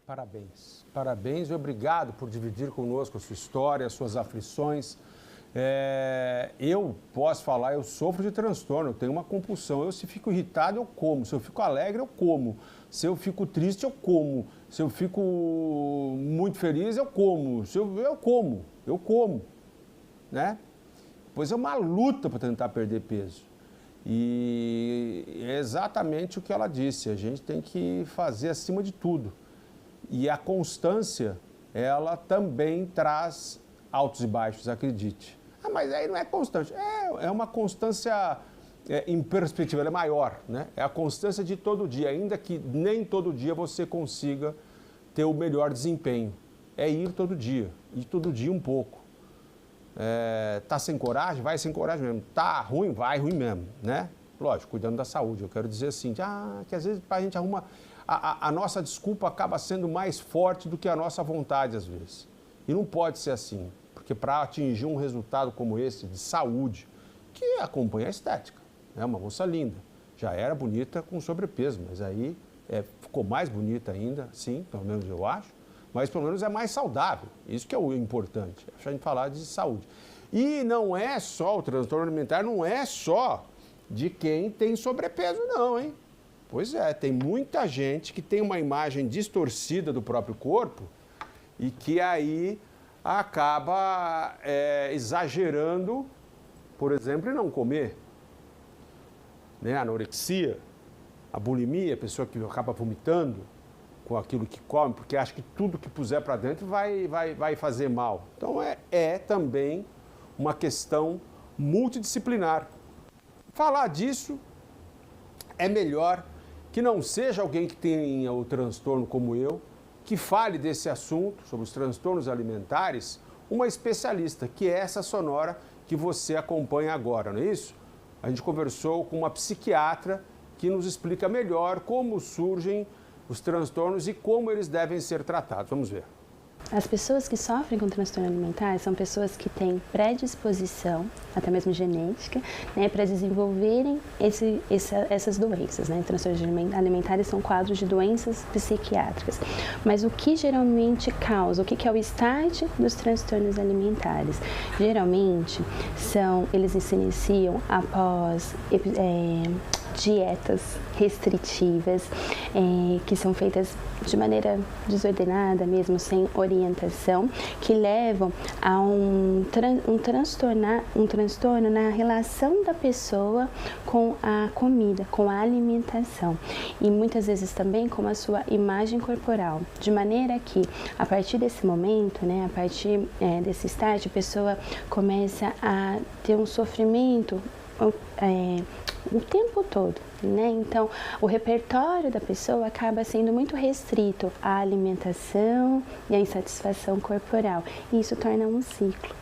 Parabéns. Parabéns e obrigado por dividir conosco a sua história, as suas aflições. Eu posso falar, eu sofro de transtorno, eu tenho uma compulsão. Se fico irritado, eu como. Se eu fico alegre, eu como. Se eu fico triste, eu como. Se eu fico muito feliz, eu como. Eu como, né? Pois é uma luta para tentar perder peso. E é exatamente o que ela disse, a gente tem que fazer acima de tudo. E a constância, ela também traz altos e baixos, acredite. Mas aí não é constante, é uma constância em perspectiva, ela é maior, né? É a constância de todo dia, ainda que nem todo dia você consiga ter o melhor desempenho. É ir todo dia um pouco. Tá sem coragem? Vai sem coragem mesmo. Tá ruim? Vai ruim mesmo, né? Lógico, cuidando da saúde. Eu quero dizer assim, que às vezes a gente arruma... A nossa desculpa acaba sendo mais forte do que a nossa vontade, às vezes. E não pode ser assim, porque para atingir um resultado como esse, de saúde, que acompanha a estética, é uma moça linda. Já era bonita com sobrepeso, mas aí ficou mais bonita ainda, sim, pelo menos eu acho. Mas pelo menos é mais saudável, isso que é o importante, é a gente falar de saúde. E não é só, o transtorno alimentar não é só de quem tem sobrepeso não, hein? Pois é, tem muita gente que tem uma imagem distorcida do próprio corpo e que aí acaba exagerando, por exemplo, em não comer. Né? A anorexia, a bulimia, a pessoa que acaba vomitando com aquilo que come, porque acha que tudo que puser para dentro vai fazer mal. Então é também uma questão multidisciplinar. Falar disso é melhor que não seja alguém que tenha o transtorno como eu, que fale desse assunto, sobre os transtornos alimentares, uma especialista, que é essa Sonora que você acompanha agora, não é isso? A gente conversou com uma psiquiatra que nos explica melhor como surgem os transtornos e como eles devem ser tratados. Vamos ver. As pessoas que sofrem com transtorno alimentar são pessoas que têm predisposição, até mesmo genética, né, para desenvolverem essas doenças. Né? Transtornos alimentares são quadros de doenças psiquiátricas. Mas o que geralmente causa, o que é o start dos transtornos alimentares? Geralmente, eles se iniciam após dietas restritivas, que são feitas de maneira desordenada mesmo, sem orientação, que levam a um transtorno na relação da pessoa com a comida, com a alimentação e muitas vezes também com a sua imagem corporal, de maneira que a partir desse momento, né, a partir desse start, a pessoa começa a ter um sofrimento o tempo todo, né? Então, o repertório da pessoa acaba sendo muito restrito à alimentação e à insatisfação corporal. E isso torna um ciclo.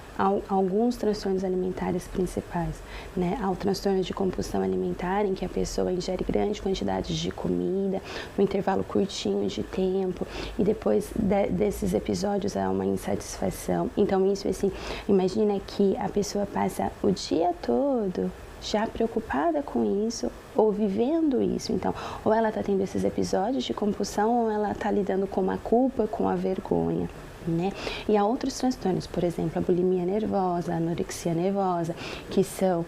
Alguns transtornos alimentares principais, né? Há o transtorno de compulsão alimentar, em que a pessoa ingere grandes quantidades de comida, num intervalo curtinho de tempo, e depois desses episódios há uma insatisfação. Então, isso, assim, imagina que a pessoa passa o dia todo já preocupada com isso ou vivendo isso. Então, ou ela está tendo esses episódios de compulsão ou ela está lidando com a culpa, com a vergonha. Né? E há outros transtornos, por exemplo, a bulimia nervosa, a anorexia nervosa, que são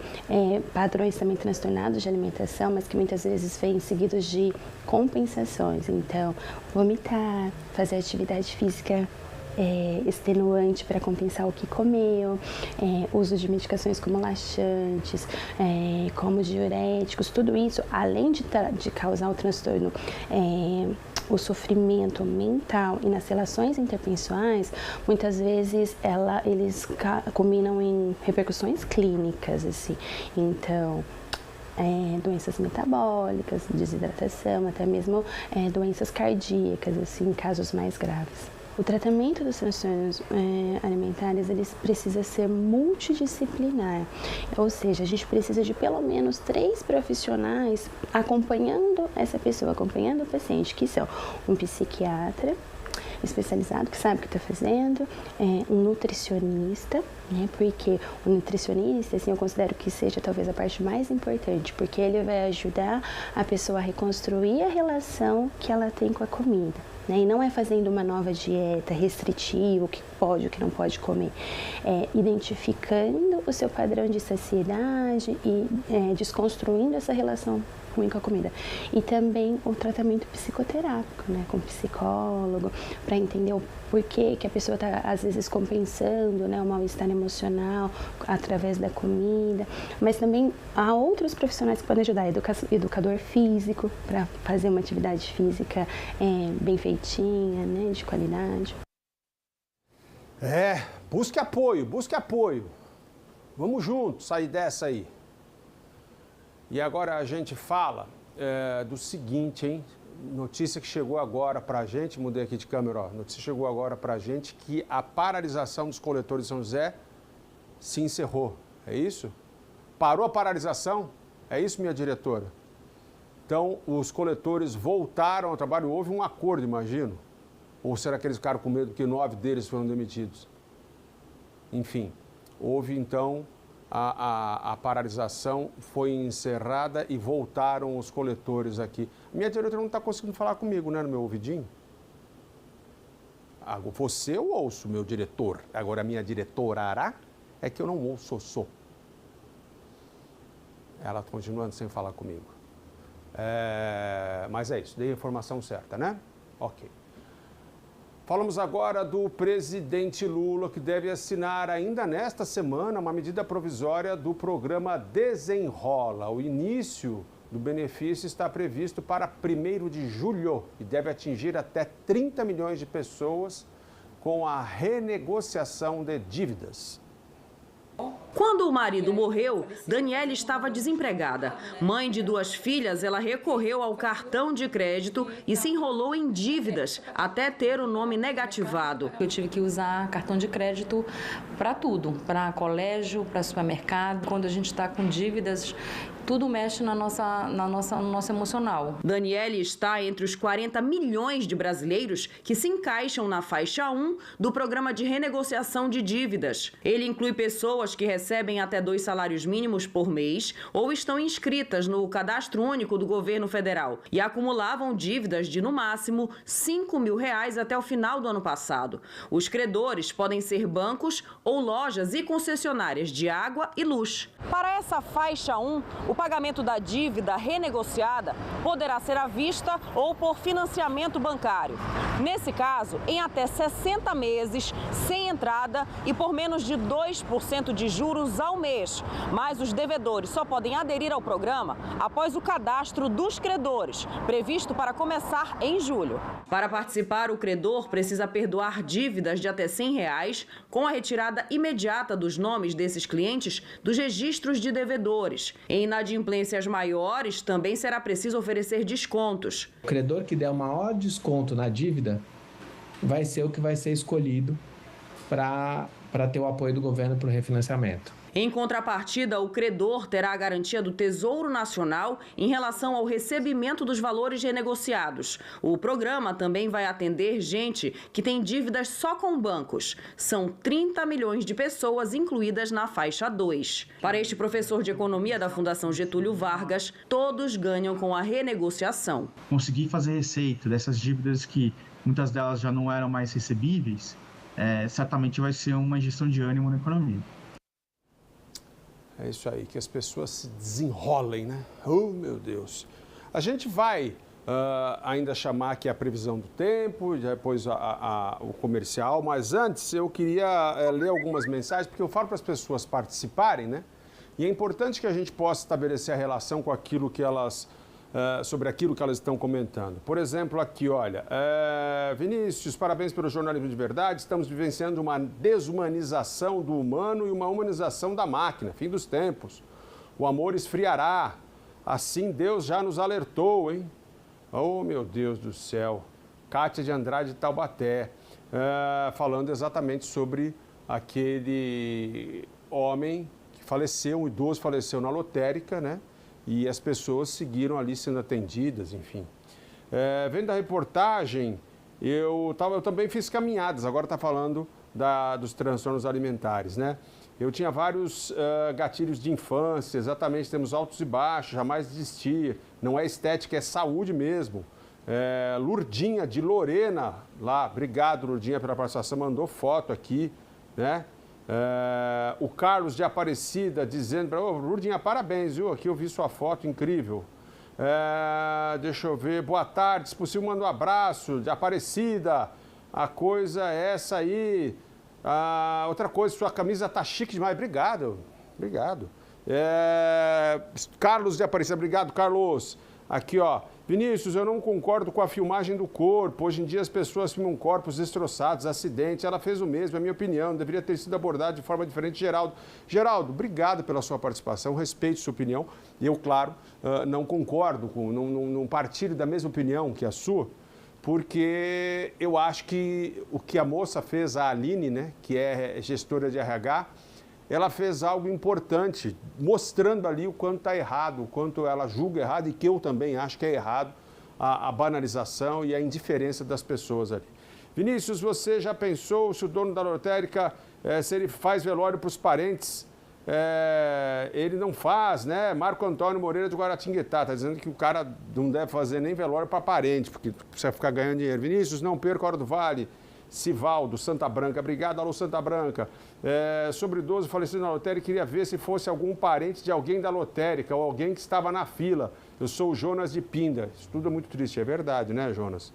padrões também transtornados de alimentação, mas que muitas vezes vêm seguidos de compensações. Então, vomitar, fazer atividade física extenuante para compensar o que comeu, uso de medicações como laxantes, como diuréticos, tudo isso, além de causar o transtorno, o sofrimento mental e nas relações interpessoais, muitas vezes eles culminam em repercussões clínicas, assim. Então, doenças metabólicas, desidratação, até mesmo doenças cardíacas, assim, em casos mais graves. O tratamento dos transtornos alimentares, ele precisa ser multidisciplinar, ou seja, a gente precisa de pelo menos 3 profissionais acompanhando essa pessoa, acompanhando o paciente, que são um psiquiatra especializado, que sabe o que está fazendo, um nutricionista, né, porque o nutricionista, assim, eu considero que seja talvez a parte mais importante, porque ele vai ajudar a pessoa a reconstruir a relação que ela tem com a comida. Né? E não é fazendo uma nova dieta restritiva, o que pode, o que não pode comer. É identificando o seu padrão de saciedade e desconstruindo essa relação ruim com a comida. E também o tratamento psicoterápico, né? Com psicólogo, para entender o porquê que a pessoa está, às vezes, compensando, né, o mal-estar emocional através da comida. Mas também há outros profissionais que podem ajudar, educador físico, para fazer uma atividade física bem feitinha, né, de qualidade. Busque apoio, busque apoio. Vamos juntos sair dessa aí. E agora a gente fala do seguinte, hein? Notícia que chegou agora pra gente, mudei aqui de câmera, ó. Notícia chegou agora pra gente que a paralisação dos coletores de São José se encerrou. É isso? Parou a paralisação? É isso, minha diretora? Então, os coletores voltaram ao trabalho. Houve um acordo, imagino. Ou será que eles ficaram com medo que 9 deles foram demitidos? Enfim, houve então a paralisação, foi encerrada e voltaram os coletores aqui. Minha diretora não está conseguindo falar comigo, né, no meu ouvidinho? Você eu ouço, meu diretor. Agora, a minha diretora é que eu não ouço. Ela continuando sem falar comigo. Mas é isso, dei a informação certa, né? Ok. Falamos agora do presidente Lula, que deve assinar ainda nesta semana uma medida provisória do programa Desenrola. O início do benefício está previsto para 1º de julho e deve atingir até 30 milhões de pessoas com a renegociação de dívidas. Quando o marido morreu, Daniela estava desempregada. Mãe de 2 filhas, ela recorreu ao cartão de crédito e se enrolou em dívidas até ter o nome negativado. Eu tive que usar cartão de crédito para tudo, para colégio, para supermercado. Quando a gente está com dívidas, tudo mexe no nosso emocional. Daniele está entre os 40 milhões de brasileiros que se encaixam na faixa 1 do programa de renegociação de dívidas. Ele inclui pessoas que recebem até 2 salários mínimos por mês ou estão inscritas no Cadastro Único do Governo Federal e acumulavam dívidas de, no máximo, R$ 5 mil até o final do ano passado. Os credores podem ser bancos ou lojas e concessionárias de água e luz. Para essa faixa 1, o pagamento da dívida renegociada poderá ser à vista ou por financiamento bancário. Nesse caso, em até 60 meses, sem entrada e por menos de 2% de juros ao mês. Mas os devedores só podem aderir ao programa após o cadastro dos credores, previsto para começar em julho. Para participar, o credor precisa perdoar dívidas de até R$ 100 com a retirada imediata dos nomes desses clientes dos registros de devedores. Em inadimplências maiores, também será preciso oferecer descontos. O credor que der o maior desconto na dívida vai ser o que vai ser escolhido para ter o apoio do governo para o refinanciamento. Em contrapartida, o credor terá a garantia do Tesouro Nacional em relação ao recebimento dos valores renegociados. O programa também vai atender gente que tem dívidas só com bancos. São 30 milhões de pessoas incluídas na faixa 2. Para este professor de economia da Fundação Getúlio Vargas, todos ganham com a renegociação. Conseguir fazer receita dessas dívidas que muitas delas já não eram mais recebíveis, certamente vai ser uma injeção de ânimo na economia. É isso aí, que as pessoas se desenrolem, né? Oh, meu Deus. A gente vai ainda chamar aqui a previsão do tempo, depois o comercial, mas antes eu queria ler algumas mensagens, porque eu falo para as pessoas participarem, né? E é importante que a gente possa estabelecer a relação com aquilo que elas... sobre aquilo que elas estão comentando. Por exemplo, aqui, olha, Vinícius, parabéns pelo jornalismo de verdade, estamos vivenciando uma desumanização do humano e uma humanização da máquina, fim dos tempos. O amor esfriará, assim Deus já nos alertou, hein? Oh, meu Deus do céu. Cátia de Andrade de Taubaté. falando exatamente sobre aquele homem que faleceu, um idoso faleceu na lotérica, né? E as pessoas seguiram ali sendo atendidas, enfim. Vendo a reportagem, eu também fiz caminhadas, agora está falando dos transtornos alimentares, né? Eu tinha vários gatilhos de infância, exatamente, temos altos e baixos, jamais desistir, não é estética, é saúde mesmo. Lurdinha de Lorena, lá, obrigado Lurdinha pela participação, mandou foto aqui, né? O Carlos de Aparecida dizendo para Lurdinha, parabéns, viu? Aqui eu vi sua foto, incrível. Deixa eu ver, boa tarde, se possível manda um abraço de Aparecida, a coisa é essa aí. Outra coisa, sua camisa tá chique demais, obrigado. Carlos de Aparecida, obrigado Carlos. Aqui ó, Vinícius, eu não concordo com a filmagem do corpo, hoje em dia as pessoas filmam corpos destroçados, acidentes, ela fez o mesmo, é a minha opinião, deveria ter sido abordado de forma diferente. Geraldo, obrigado pela sua participação, respeito sua opinião, eu, claro, não concordo, não partilho da mesma opinião que a sua, porque eu acho que o que a moça fez, a Aline, né, que é gestora de RH, ela fez algo importante, mostrando ali o quanto está errado, o quanto ela julga errado e que eu também acho que é errado a banalização e a indiferença das pessoas ali. Vinícius, você já pensou se o dono da lotérica, se ele faz velório para os parentes? Ele não faz, né? Marco Antônio Moreira de Guaratinguetá, está dizendo que o cara não deve fazer nem velório para parente, porque precisa ficar ganhando dinheiro. Vinícius, não perca a Hora do Vale. Sivaldo, Santa Branca, obrigado, alô Santa Branca. Sobre idoso falecido na lotérica, queria ver se fosse algum parente de alguém da lotérica ou alguém que estava na fila. Eu sou o Jonas de Pinda. Isso tudo é muito triste, é verdade, né, Jonas?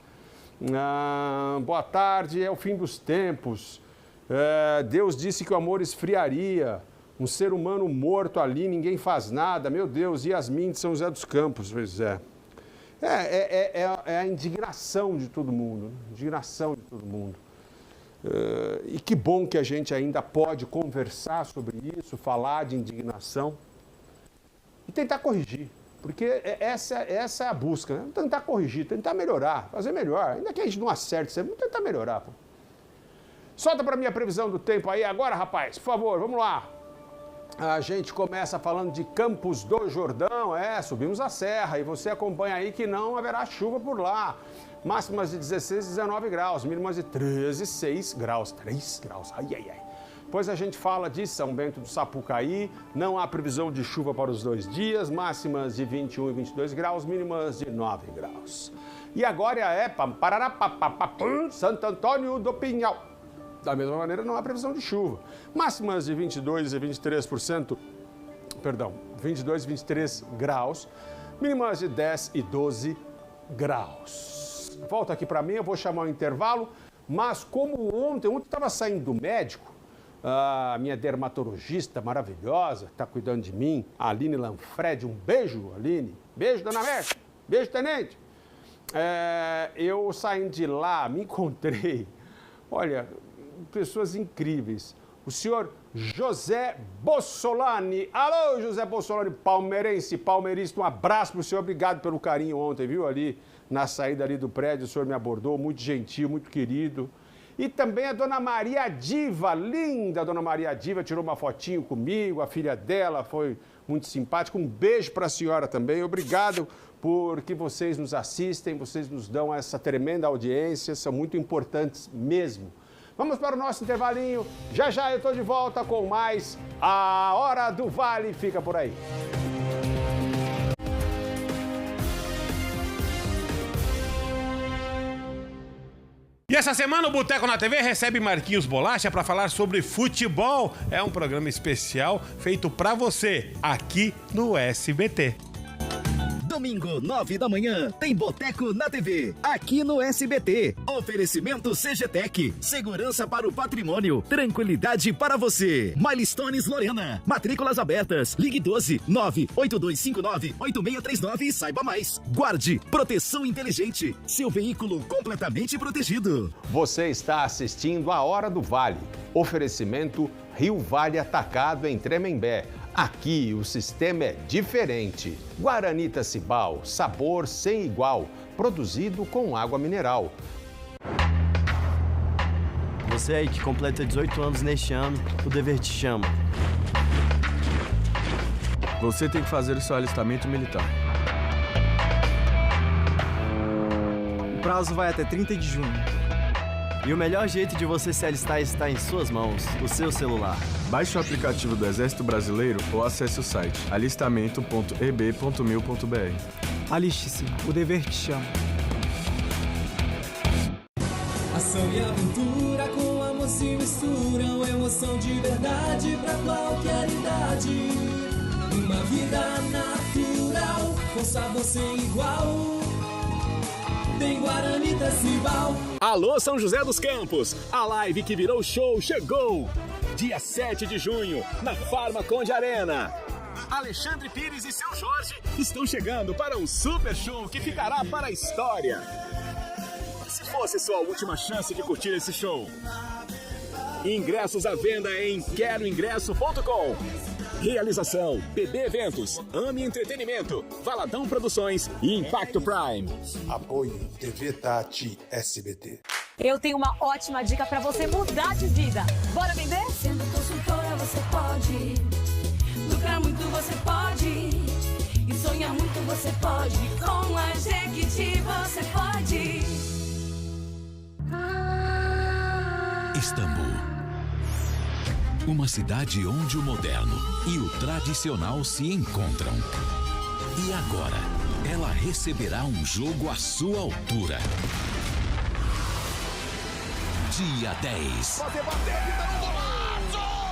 Boa tarde, é o fim dos tempos. Deus disse que o amor esfriaria. Um ser humano morto ali, ninguém faz nada. Meu Deus, Yasmin de São José dos Campos, pois é. É a indignação de todo mundo, e que bom que a gente ainda pode conversar sobre isso, falar de indignação e tentar corrigir, porque essa é a busca, né? Tentar corrigir, tentar melhorar, fazer melhor, ainda que a gente não acerte, vamos tentar melhorar. Pô. Solta para mim a previsão do tempo aí agora, rapaz, por favor, vamos lá. A gente começa falando de Campos do Jordão, subimos a serra e você acompanha aí que não haverá chuva por lá. Máximas de 16 e 19 graus, mínimas de 13 e 6 graus, 3 graus, ai. Depois a gente fala de São Bento do Sapucaí, não há previsão de chuva para os 2 dias, máximas de 21 e 22 graus, mínimas de 9 graus. E agora Santo Antônio do Pinhal. Da mesma maneira, não há previsão de chuva. Máximas de 22 e 23%, 22 e 23 graus, mínimas de 10 e 12 graus. Volta aqui para mim, eu vou chamar o intervalo, mas como ontem estava saindo do médico, a minha dermatologista maravilhosa, que está cuidando de mim, a Aline Lanfred, um beijo, Aline, beijo, dona Merce, beijo, tenente. Eu saindo de lá, me encontrei, olha, pessoas incríveis. O senhor José Bossolani. Alô, José Bossolani, palmeirista, um abraço para o senhor, obrigado pelo carinho ontem, viu? Ali na saída ali do prédio, o senhor me abordou, muito gentil, muito querido. E também a dona Maria Diva, linda dona Maria Diva, tirou uma fotinho comigo, a filha dela foi muito simpática. Um beijo para a senhora também, obrigado porque vocês nos assistem, vocês nos dão essa tremenda audiência, são muito importantes mesmo. Vamos para o nosso intervalinho. Já eu estou de volta com mais A Hora do Vale. Fica por aí. E essa semana o Boteco na TV recebe Marquinhos Bolacha para falar sobre futebol. É um programa especial feito para você aqui no SBT. Domingo, 9 da manhã, tem Boteco na TV, aqui no SBT. Oferecimento CGTEC, segurança para o patrimônio, tranquilidade para você. Milestones Lorena, matrículas abertas, ligue 12 98259-8639 e saiba mais. Guarde, proteção inteligente, seu veículo completamente protegido. Você está assistindo A Hora do Vale, oferecimento Rio Vale Atacado em Tremembé. Aqui o sistema é diferente. Guaranita Cibal, sabor sem igual, produzido com água mineral. você aí que completa 18 anos neste ano, o dever te chama. Você tem que fazer o seu alistamento militar. O prazo vai até 30 de junho. E o melhor jeito de você se alistar está em suas mãos, o seu celular. Baixe o aplicativo do Exército Brasileiro ou acesse o site alistamento.eb.mil.br. Aliste-se, o dever te chama. Ação e aventura com amor se misturam, emoção de verdade pra qualquer idade. Uma vida natural, com sabor sem igual. Tem Guarani Tecibal. Alô São José dos Campos, a live que virou show chegou! Dia 7 de junho, na Farma Conde Arena. Alexandre Pires e seu Jorge estão chegando para um super show que ficará para a história. Se fosse sua última chance de curtir esse show. Ingressos à venda em queroingresso.com. Realização: PB Eventos, AMI Entretenimento, Valadão Produções e Impacto Prime. Apoio TV Tati SBT. Eu tenho uma ótima dica para você mudar de vida. Bora vender? Sendo consultora você pode, lucrar muito você pode, e sonhar muito você pode. Com a Jequiti você pode. Istambul. Uma cidade onde o moderno e o tradicional se encontram. E agora, ela receberá um jogo à sua altura. Dia 10.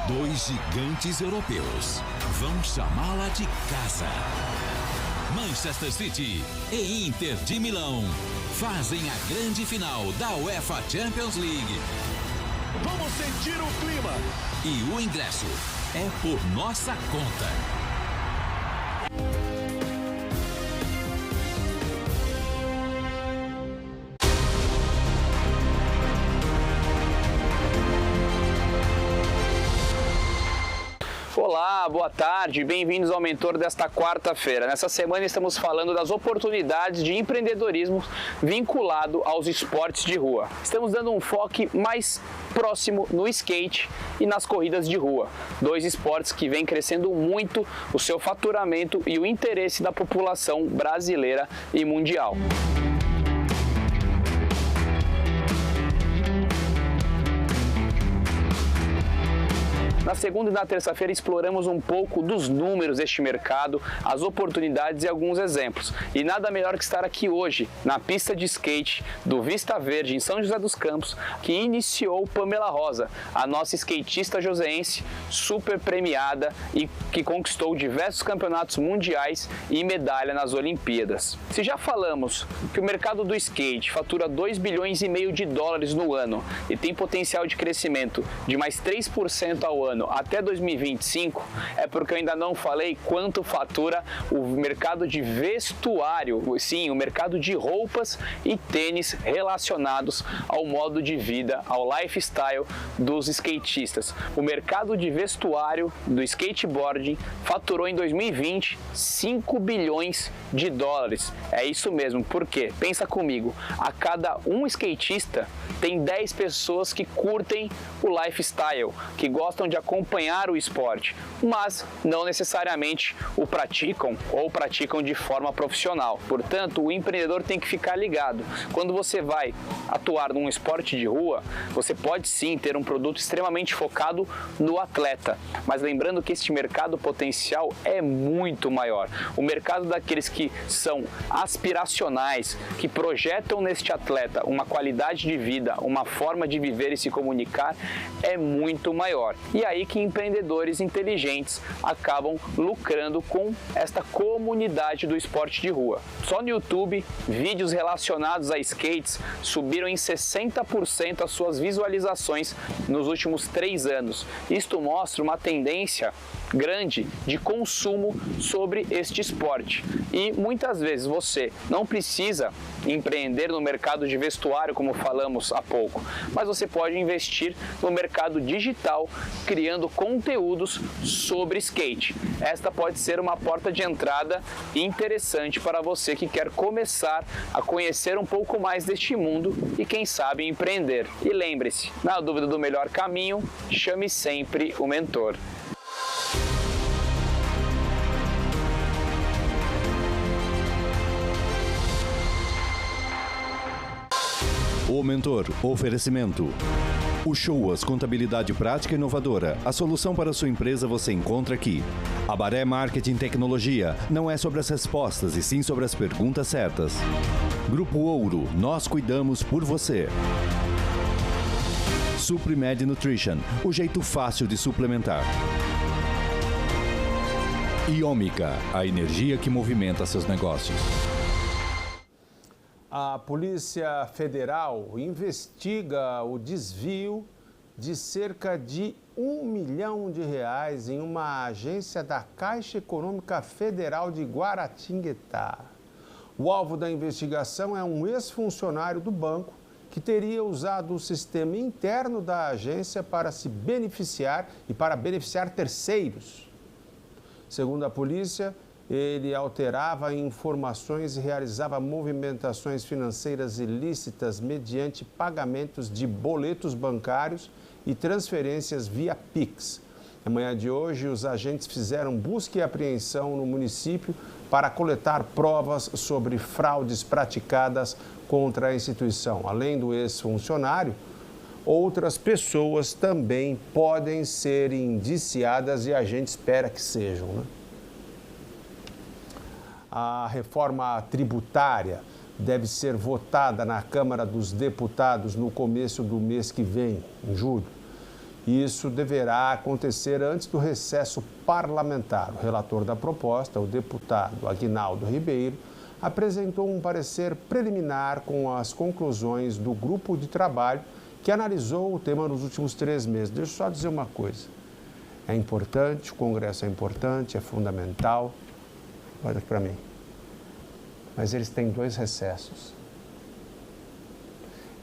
Dois gigantes europeus vão chamá-la de casa. Manchester City e Inter de Milão fazem a grande final da UEFA Champions League. Vamos sentir o clima. E o ingresso é por nossa conta. Olá, boa tarde, bem-vindos ao Mentor desta quarta-feira. Nessa semana estamos falando das oportunidades de empreendedorismo vinculado aos esportes de rua. Estamos dando um foco mais próximo no skate e nas corridas de rua. Dois esportes que vêm crescendo muito o seu faturamento e o interesse da população brasileira e mundial. Na segunda e na terça-feira exploramos um pouco dos números deste mercado, as oportunidades e alguns exemplos. E nada melhor que estar aqui hoje, na pista de skate do Vista Verde, em São José dos Campos, que iniciou Pamela Rosa, a nossa skatista joseense super premiada e que conquistou diversos campeonatos mundiais e medalha nas Olimpíadas. Se já falamos que o mercado do skate fatura 2,5 bilhões de dólares no ano e tem potencial de crescimento de mais 3% ao ano até 2025, é porque eu ainda não falei quanto fatura o mercado de vestuário, sim, o mercado de roupas e tênis relacionados ao modo de vida, ao lifestyle dos skatistas. O mercado de vestuário do skateboarding faturou em 2020 5 bilhões de dólares. É isso mesmo, porque, pensa comigo, a cada um skatista tem 10 pessoas que curtem o lifestyle, que gostam de acompanhar o esporte, mas não necessariamente o praticam ou praticam de forma profissional. Portanto, o empreendedor tem que ficar ligado. Quando você vai atuar num esporte de rua, você pode sim ter um produto extremamente focado no atleta, mas lembrando que este mercado potencial é muito maior. O mercado daqueles que são aspiracionais, que projetam neste atleta uma qualidade de vida, uma forma de viver e se comunicar, é muito maior. E aí que empreendedores inteligentes acabam lucrando com esta comunidade do esporte de rua. Só no YouTube, vídeos relacionados a skates subiram em 60% as suas visualizações nos últimos 3 anos. Isto mostra uma tendência grande de consumo sobre este esporte. E muitas vezes você não precisa empreender no mercado de vestuário, como falamos a pouco, mas você pode investir no mercado digital, criando conteúdos sobre skate. Esta pode ser uma porta de entrada interessante para você que quer começar a conhecer um pouco mais deste mundo e, quem sabe, empreender. E lembre-se, na dúvida do melhor caminho, chame sempre o mentor. O Mentor, oferecimento. O Showas Contabilidade Prática e Inovadora. A solução para a sua empresa você encontra aqui. A Baré Marketing Tecnologia não é sobre as respostas, e sim sobre as perguntas certas. Grupo Ouro, nós cuidamos por você. Suprimed Nutrition, o jeito fácil de suplementar. E Ômica, a energia que movimenta seus negócios. A Polícia Federal investiga o desvio de cerca de R$1 milhão em uma agência da Caixa Econômica Federal de Guaratinguetá. O alvo da investigação é um ex-funcionário do banco que teria usado o sistema interno da agência para se beneficiar e para beneficiar terceiros. Segundo a polícia, ele alterava informações e realizava movimentações financeiras ilícitas mediante pagamentos de boletos bancários e transferências via Pix. Na manhã de hoje, os agentes fizeram busca e apreensão no município para coletar provas sobre fraudes praticadas contra a instituição. Além do ex-funcionário, outras pessoas também podem ser indiciadas e a gente espera que sejam, né? A reforma tributária deve ser votada na Câmara dos Deputados no começo do mês que vem, em julho. Isso deverá acontecer antes do recesso parlamentar. O relator da proposta, o deputado Aguinaldo Ribeiro, apresentou um parecer preliminar com as conclusões do grupo de trabalho que analisou o tema nos últimos 3 meses. Deixa eu só dizer uma coisa. É importante, o Congresso é importante, é fundamental. Olha aqui para mim. Mas eles têm 2 recessos.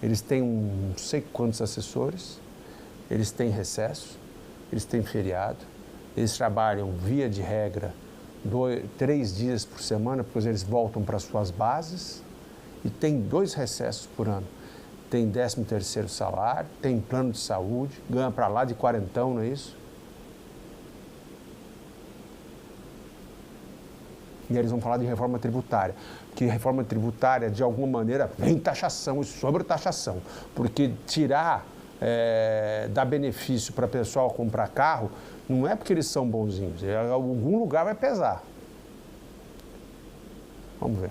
Eles têm não sei quantos assessores, eles têm recesso, eles têm feriado, eles trabalham, via de regra, 3 dias por semana, porque eles voltam para suas bases, e tem 2 recessos por ano. Tem 13º salário, tem plano de saúde, ganha para lá de 40, não é isso? E eles vão falar de reforma tributária, que reforma tributária, de alguma maneira, vem taxação e sobretaxação, porque tirar, dar benefício para o pessoal comprar carro, não é porque eles são bonzinhos, em algum lugar vai pesar. Vamos ver.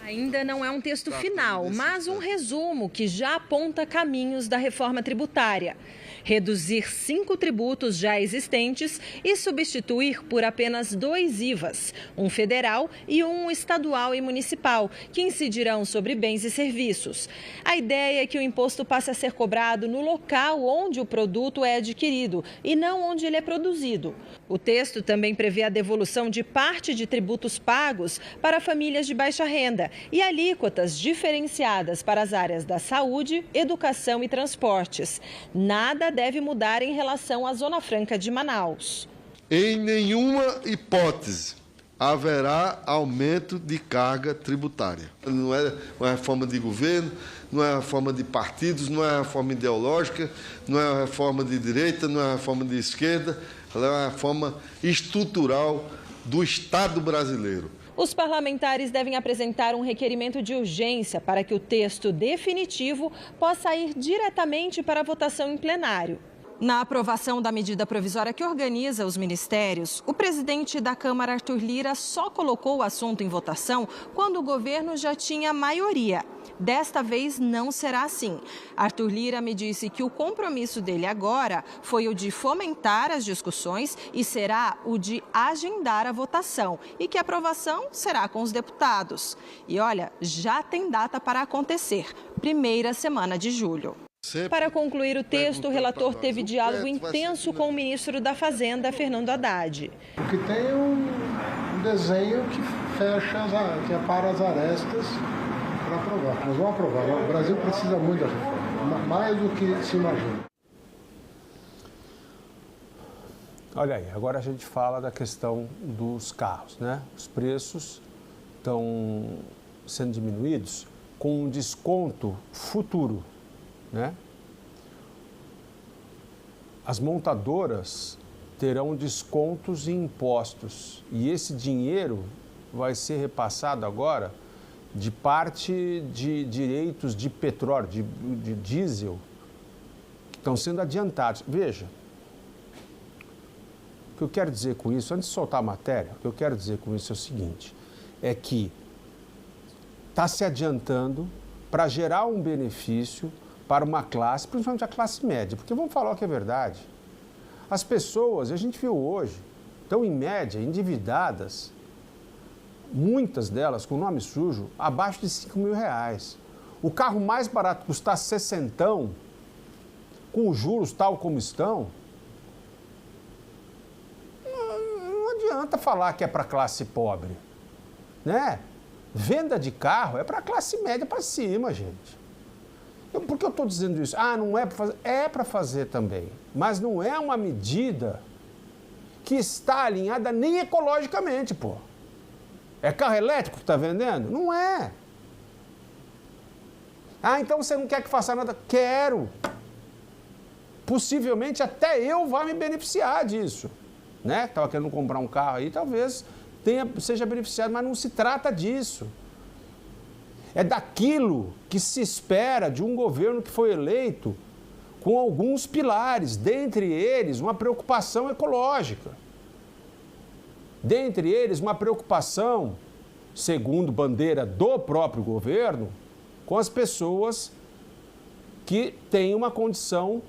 Ainda não é um texto final, mas um resumo que já aponta caminhos da reforma tributária. Reduzir 5 tributos já existentes e substituir por apenas 2 IVAs, um federal e um estadual e municipal, que incidirão sobre bens e serviços. A ideia é que o imposto passe a ser cobrado no local onde o produto é adquirido e não onde ele é produzido. O texto também prevê a devolução de parte de tributos pagos para famílias de baixa renda e alíquotas diferenciadas para as áreas da saúde, educação e transportes. Nada deve mudar em relação à Zona Franca de Manaus. Em nenhuma hipótese haverá aumento de carga tributária. Não é uma reforma de governo, não é uma reforma de partidos, não é uma reforma ideológica, não é uma reforma de direita, não é uma reforma de esquerda, ela é uma reforma estrutural do Estado brasileiro. Os parlamentares devem apresentar um requerimento de urgência para que o texto definitivo possa ir diretamente para a votação em plenário. Na aprovação da medida provisória que organiza os ministérios, o presidente da Câmara, Arthur Lira, só colocou o assunto em votação quando o governo já tinha maioria. Desta vez não será assim. Arthur Lira me disse que o compromisso dele agora foi o de fomentar as discussões e será o de agendar a votação e que a aprovação será com os deputados. E olha, já tem data para acontecer, 1ª semana de julho. Para concluir o texto, o relator teve diálogo intenso com o ministro da Fazenda, Fernando Haddad. Porque tem um desenho que fecha, que apara as arestas para aprovar. Nós vamos aprovar. O Brasil precisa muito dessa reforma, mais do que se imagina. Olha aí, agora a gente fala da questão dos carros, né? Os preços estão sendo diminuídos com um desconto futuro, né? As montadoras terão descontos em impostos e esse dinheiro vai ser repassado agora de parte de direitos de petróleo, de diesel, que estão sendo adiantados. Veja, o que eu quero dizer com isso, antes de soltar a matéria, o que eu quero dizer com isso é o seguinte, é que está se adiantando para gerar um benefício para uma classe, principalmente a classe média, porque vamos falar o que é verdade. As pessoas, a gente viu hoje, estão em média endividadas, muitas delas com nome sujo, abaixo de R$5.000. O carro mais barato custar 60, com os juros tal como estão, não adianta falar que é para a classe pobre, né? Venda de carro é para a classe média para cima, gente. Por que eu estou dizendo isso? Ah, não é para fazer? É para fazer também, mas não é uma medida que está alinhada nem ecologicamente, pô. É carro elétrico que está vendendo? Não é. Ah, então você não quer que faça nada? Quero. Possivelmente até eu vá me beneficiar disso, né? Estava querendo comprar um carro aí, talvez seja beneficiado, mas não se trata disso. É daquilo que se espera de um governo que foi eleito com alguns pilares, dentre eles uma preocupação ecológica. Dentre eles uma preocupação, segundo bandeira do próprio governo, com as pessoas que têm uma condição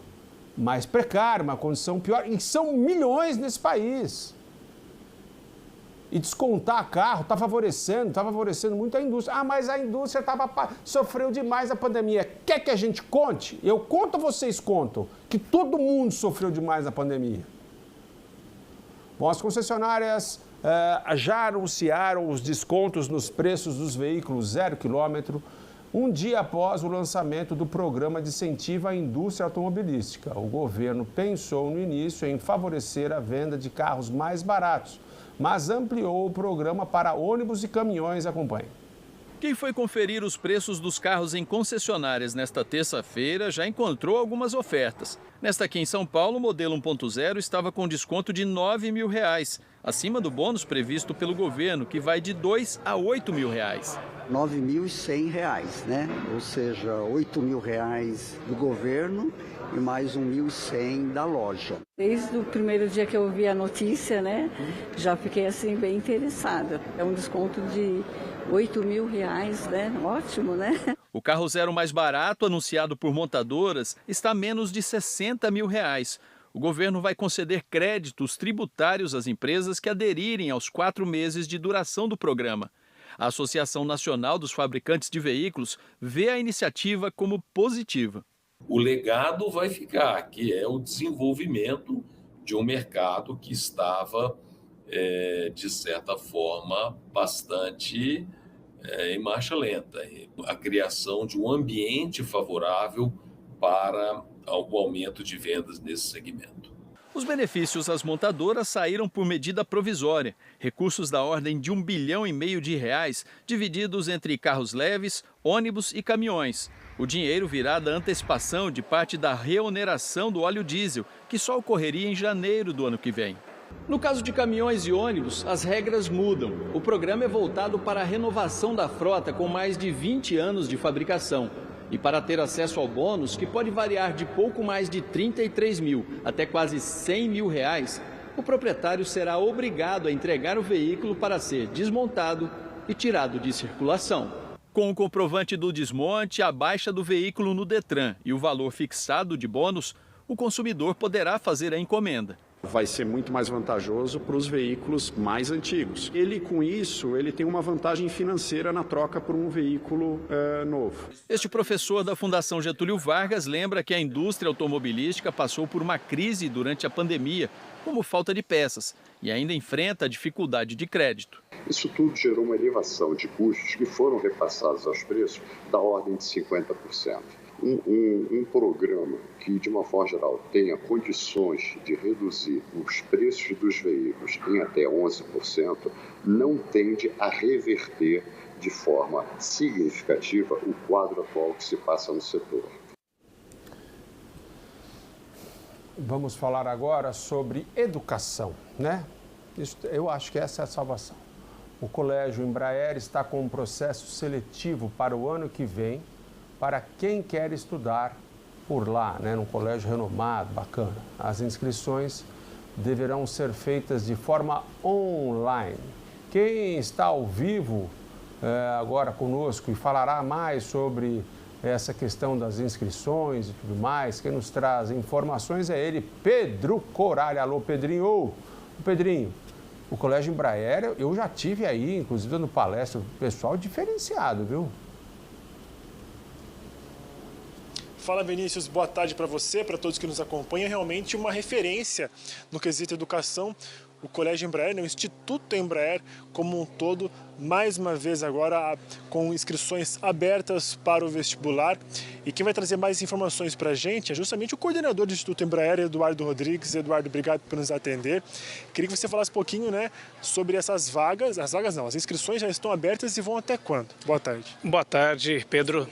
mais precária, uma condição pior, e são milhões nesse país. E descontar carro está favorecendo muito a indústria. Ah, mas a indústria sofreu demais a pandemia. Quer que a gente conte? Eu conto ou vocês contam? Que todo mundo sofreu demais na pandemia. Bom, as concessionárias já anunciaram os descontos nos preços dos veículos 0 km, um dia após o lançamento do programa de incentivo à indústria automobilística. O governo pensou no início em favorecer a venda de carros mais baratos, mas ampliou o programa para ônibus e caminhões. Acompanhe. Quem foi conferir os preços dos carros em concessionárias nesta terça-feira já encontrou algumas ofertas. Nesta aqui em São Paulo, o modelo 1.0 estava com desconto de R$ 9.000, acima do bônus previsto pelo governo, que vai de R$ 2.000 a R$ 8.000. R$ 9.100, né? Ou seja, R$ 8.000 do governo e mais R$ 1.100 da loja. Desde o primeiro dia que eu vi a notícia, né, já fiquei assim bem interessada. É um desconto de R$ 8.000, né? Ótimo, né? O carro zero mais barato, anunciado por montadoras, está a menos de R$ 60.000. O governo vai conceder créditos tributários às empresas que aderirem aos 4 meses de duração do programa. A Associação Nacional dos Fabricantes de Veículos vê a iniciativa como positiva. O legado vai ficar, que é o desenvolvimento de um mercado que estava, de certa forma, bastante em marcha lenta. A criação de um ambiente favorável para o aumento de vendas nesse segmento. Os benefícios às montadoras saíram por medida provisória, recursos da ordem de R$1,5 bilhão divididos entre carros leves, ônibus e caminhões. O dinheiro virá da antecipação de parte da reoneração do óleo diesel, que só ocorreria em janeiro do ano que vem. No caso de caminhões e ônibus, as regras mudam. O programa é voltado para a renovação da frota com mais de 20 anos de fabricação. E para ter acesso ao bônus, que pode variar de pouco mais de R$ 33.000 até quase R$ 100.000, o proprietário será obrigado a entregar o veículo para ser desmontado e tirado de circulação. Com o comprovante do desmonte, a baixa do veículo no Detran e o valor fixado de bônus, o consumidor poderá fazer a encomenda. Vai ser muito mais vantajoso para os veículos mais antigos. Ele, com isso, ele tem uma vantagem financeira na troca por um veículo novo. Este professor da Fundação Getúlio Vargas lembra que a indústria automobilística passou por uma crise durante a pandemia, como falta de peças, e ainda enfrenta a dificuldade de crédito. Isso tudo gerou uma elevação de custos que foram repassados aos preços da ordem de 50%. Um programa que, de uma forma geral, tenha condições de reduzir os preços dos veículos em até 11%, não tende a reverter de forma significativa o quadro atual que se passa no setor. Vamos falar agora sobre educação, né? Eu acho que essa é a salvação. O Colégio Embraer está com um processo seletivo para o ano que vem, para quem quer estudar por lá, né, num colégio renomado, bacana. As inscrições deverão ser feitas de forma online. Quem está ao vivo agora conosco e falará mais sobre essa questão das inscrições e tudo mais, quem nos traz informações é ele, Pedro Coralha. Alô, Pedrinho. Ô, Pedrinho, o Colégio Embraer, eu já tive aí, inclusive dando palestra, o pessoal diferenciado, viu? Fala, Vinícius, boa tarde para você, para todos que nos acompanham. Realmente uma referência no quesito educação, o Colégio Embraer, o Instituto Embraer como um todo, mais uma vez agora com inscrições abertas para o vestibular. E quem vai trazer mais informações para a gente é justamente o coordenador do Instituto Embraer, Eduardo Rodrigues. Eduardo, obrigado por nos atender. Queria que você falasse um pouquinho, né, sobre essas vagas. As vagas não, as inscrições já estão abertas e vão até quando? Boa tarde. Boa tarde, Pedro.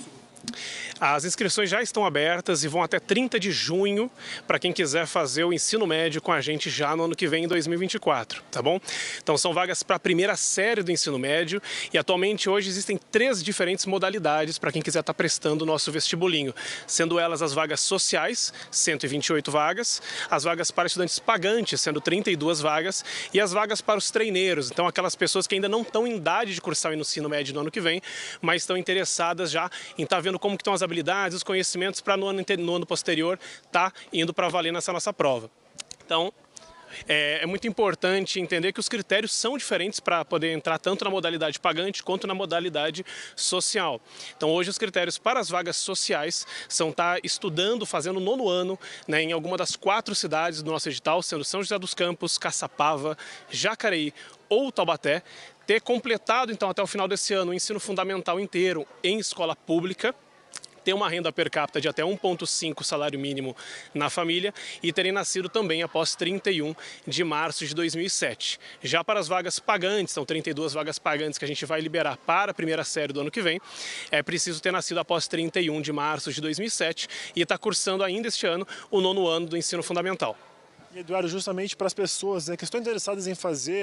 As inscrições já estão abertas e vão até 30 de junho para quem quiser fazer o ensino médio com a gente já no ano que vem, em 2024, tá bom? Então são vagas para a primeira série do ensino médio e atualmente hoje existem 3 diferentes modalidades para quem quiser estar prestando o nosso vestibulinho, sendo elas as vagas sociais, 128 vagas, as vagas para estudantes pagantes, sendo 32 vagas, e as vagas para os treineiros, então aquelas pessoas que ainda não estão em idade de cursar o ensino médio no ano que vem, mas estão interessadas já em estar vendo como que estão as habilidades, os conhecimentos para no ano posterior tá indo para valer nessa nossa prova. Então, é muito importante entender que os critérios são diferentes para poder entrar tanto na modalidade pagante quanto na modalidade social. Então, hoje os critérios para as vagas sociais são estar estudando, fazendo o 9º ano, né, em alguma das 4 cidades do nosso edital, sendo São José dos Campos, Caçapava, Jacareí ou Taubaté, ter completado então até o final desse ano o ensino fundamental inteiro em escola pública, ter uma renda per capita de até 1,5 salário mínimo na família e terem nascido também após 31 de março de 2007. Já para as vagas pagantes, são 32 vagas pagantes que a gente vai liberar para a primeira série do ano que vem, é preciso ter nascido após 31 de março de 2007 e estar cursando ainda este ano o 9º ano do ensino fundamental. E, Eduardo, justamente para as pessoas, né, que estão interessadas em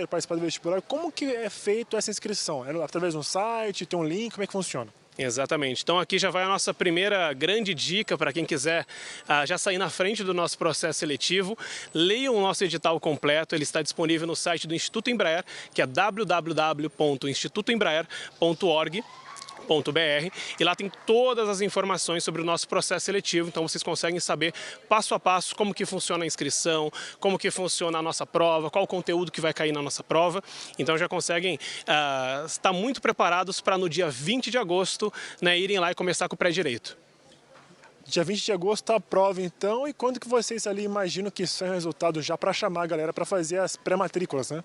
participar do vestibular, como que é feito essa inscrição? É através de um site, tem um link, como é que funciona? Exatamente. Então aqui já vai a nossa primeira grande dica para quem quiser já sair na frente do nosso processo seletivo. Leiam o nosso edital completo, ele está disponível no site do Instituto Embraer, que é www.institutoembraer.org. e lá tem todas as informações sobre o nosso processo seletivo, então vocês conseguem saber passo a passo como que funciona a inscrição, como que funciona a nossa prova, qual o conteúdo que vai cair na nossa prova, então já conseguem estar muito preparados para no dia 20 de agosto, né, irem lá e começar com o pré-direito. Dia 20 de agosto a prova então, e quando que vocês ali imaginam que isso é um resultado já para chamar a galera para fazer as pré-matrículas, né?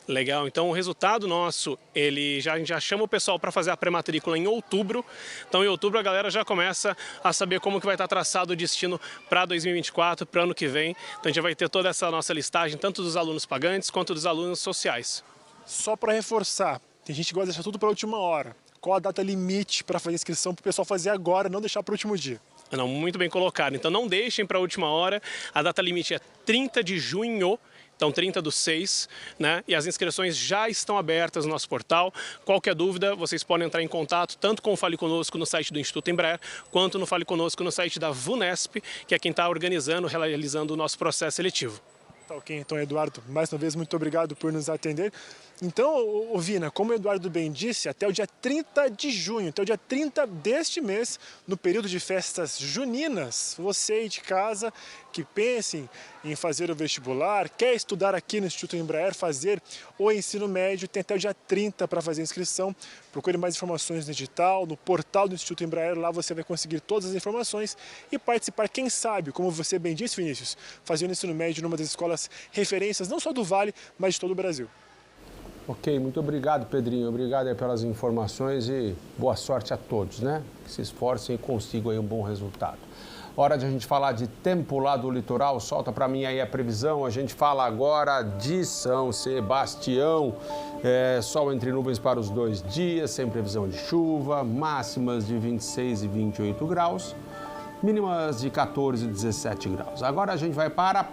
Legal, então o resultado nosso, a gente já chama o pessoal para fazer a pré-matrícula em outubro, então em outubro a galera já começa a saber como que vai estar traçado o destino para 2024, para o ano que vem, então a gente já vai ter toda essa nossa listagem, tanto dos alunos pagantes quanto dos alunos sociais. Só para reforçar, tem gente que gosta de deixar tudo para a última hora, qual a data limite para fazer a inscrição para o pessoal fazer agora, não deixar para o último dia? Não, muito bem colocado. Então não deixem para a última hora. A data limite é 30 de junho, então 30/6, né? E as inscrições já estão abertas no nosso portal. Qualquer dúvida, vocês podem entrar em contato tanto com o Fale Conosco no site do Instituto Embraer, quanto no Fale Conosco no site da VUNESP, que é quem está organizando, realizando o nosso processo seletivo. Tá ok, então, Eduardo, mais uma vez, muito obrigado por nos atender. Então, Vina, como o Eduardo bem disse, até o dia 30 de junho, até o dia 30 deste mês, no período de festas juninas, você aí de casa que pensem em fazer o vestibular, quer estudar aqui no Instituto Embraer, fazer o ensino médio, tem até o dia 30 para fazer a inscrição. Procure mais informações no edital, no portal do Instituto Embraer, lá você vai conseguir todas as informações e participar, quem sabe, como você bem disse, Vinícius, fazer o ensino médio numa das escolas referências, não só do Vale, mas de todo o Brasil. Ok, muito obrigado, Pedrinho. Obrigado aí pelas informações e boa sorte a todos, né? Que se esforcem e consigam aí um bom resultado. Hora de a gente falar de tempo lá do litoral. Solta para mim aí a previsão. A gente fala agora de São Sebastião. Sol entre nuvens para os 2 dias, sem previsão de chuva. Máximas de 26 e 28 graus. Mínimas de 14 e 17 graus. Agora a gente vai para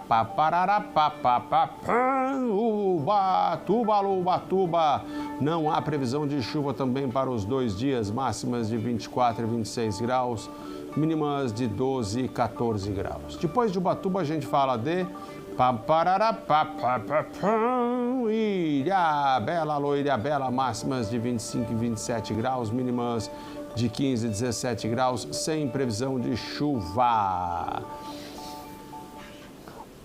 Ubatuba. Não há previsão de chuva também para os 2 dias. Máximas de 24 e 26 graus. Mínimas de 12 e 14 graus. Depois de Ubatuba a gente fala de Ilhabela, máximas de 25 e 27 graus. Mínimas de 15 e 17 graus, sem previsão de chuva.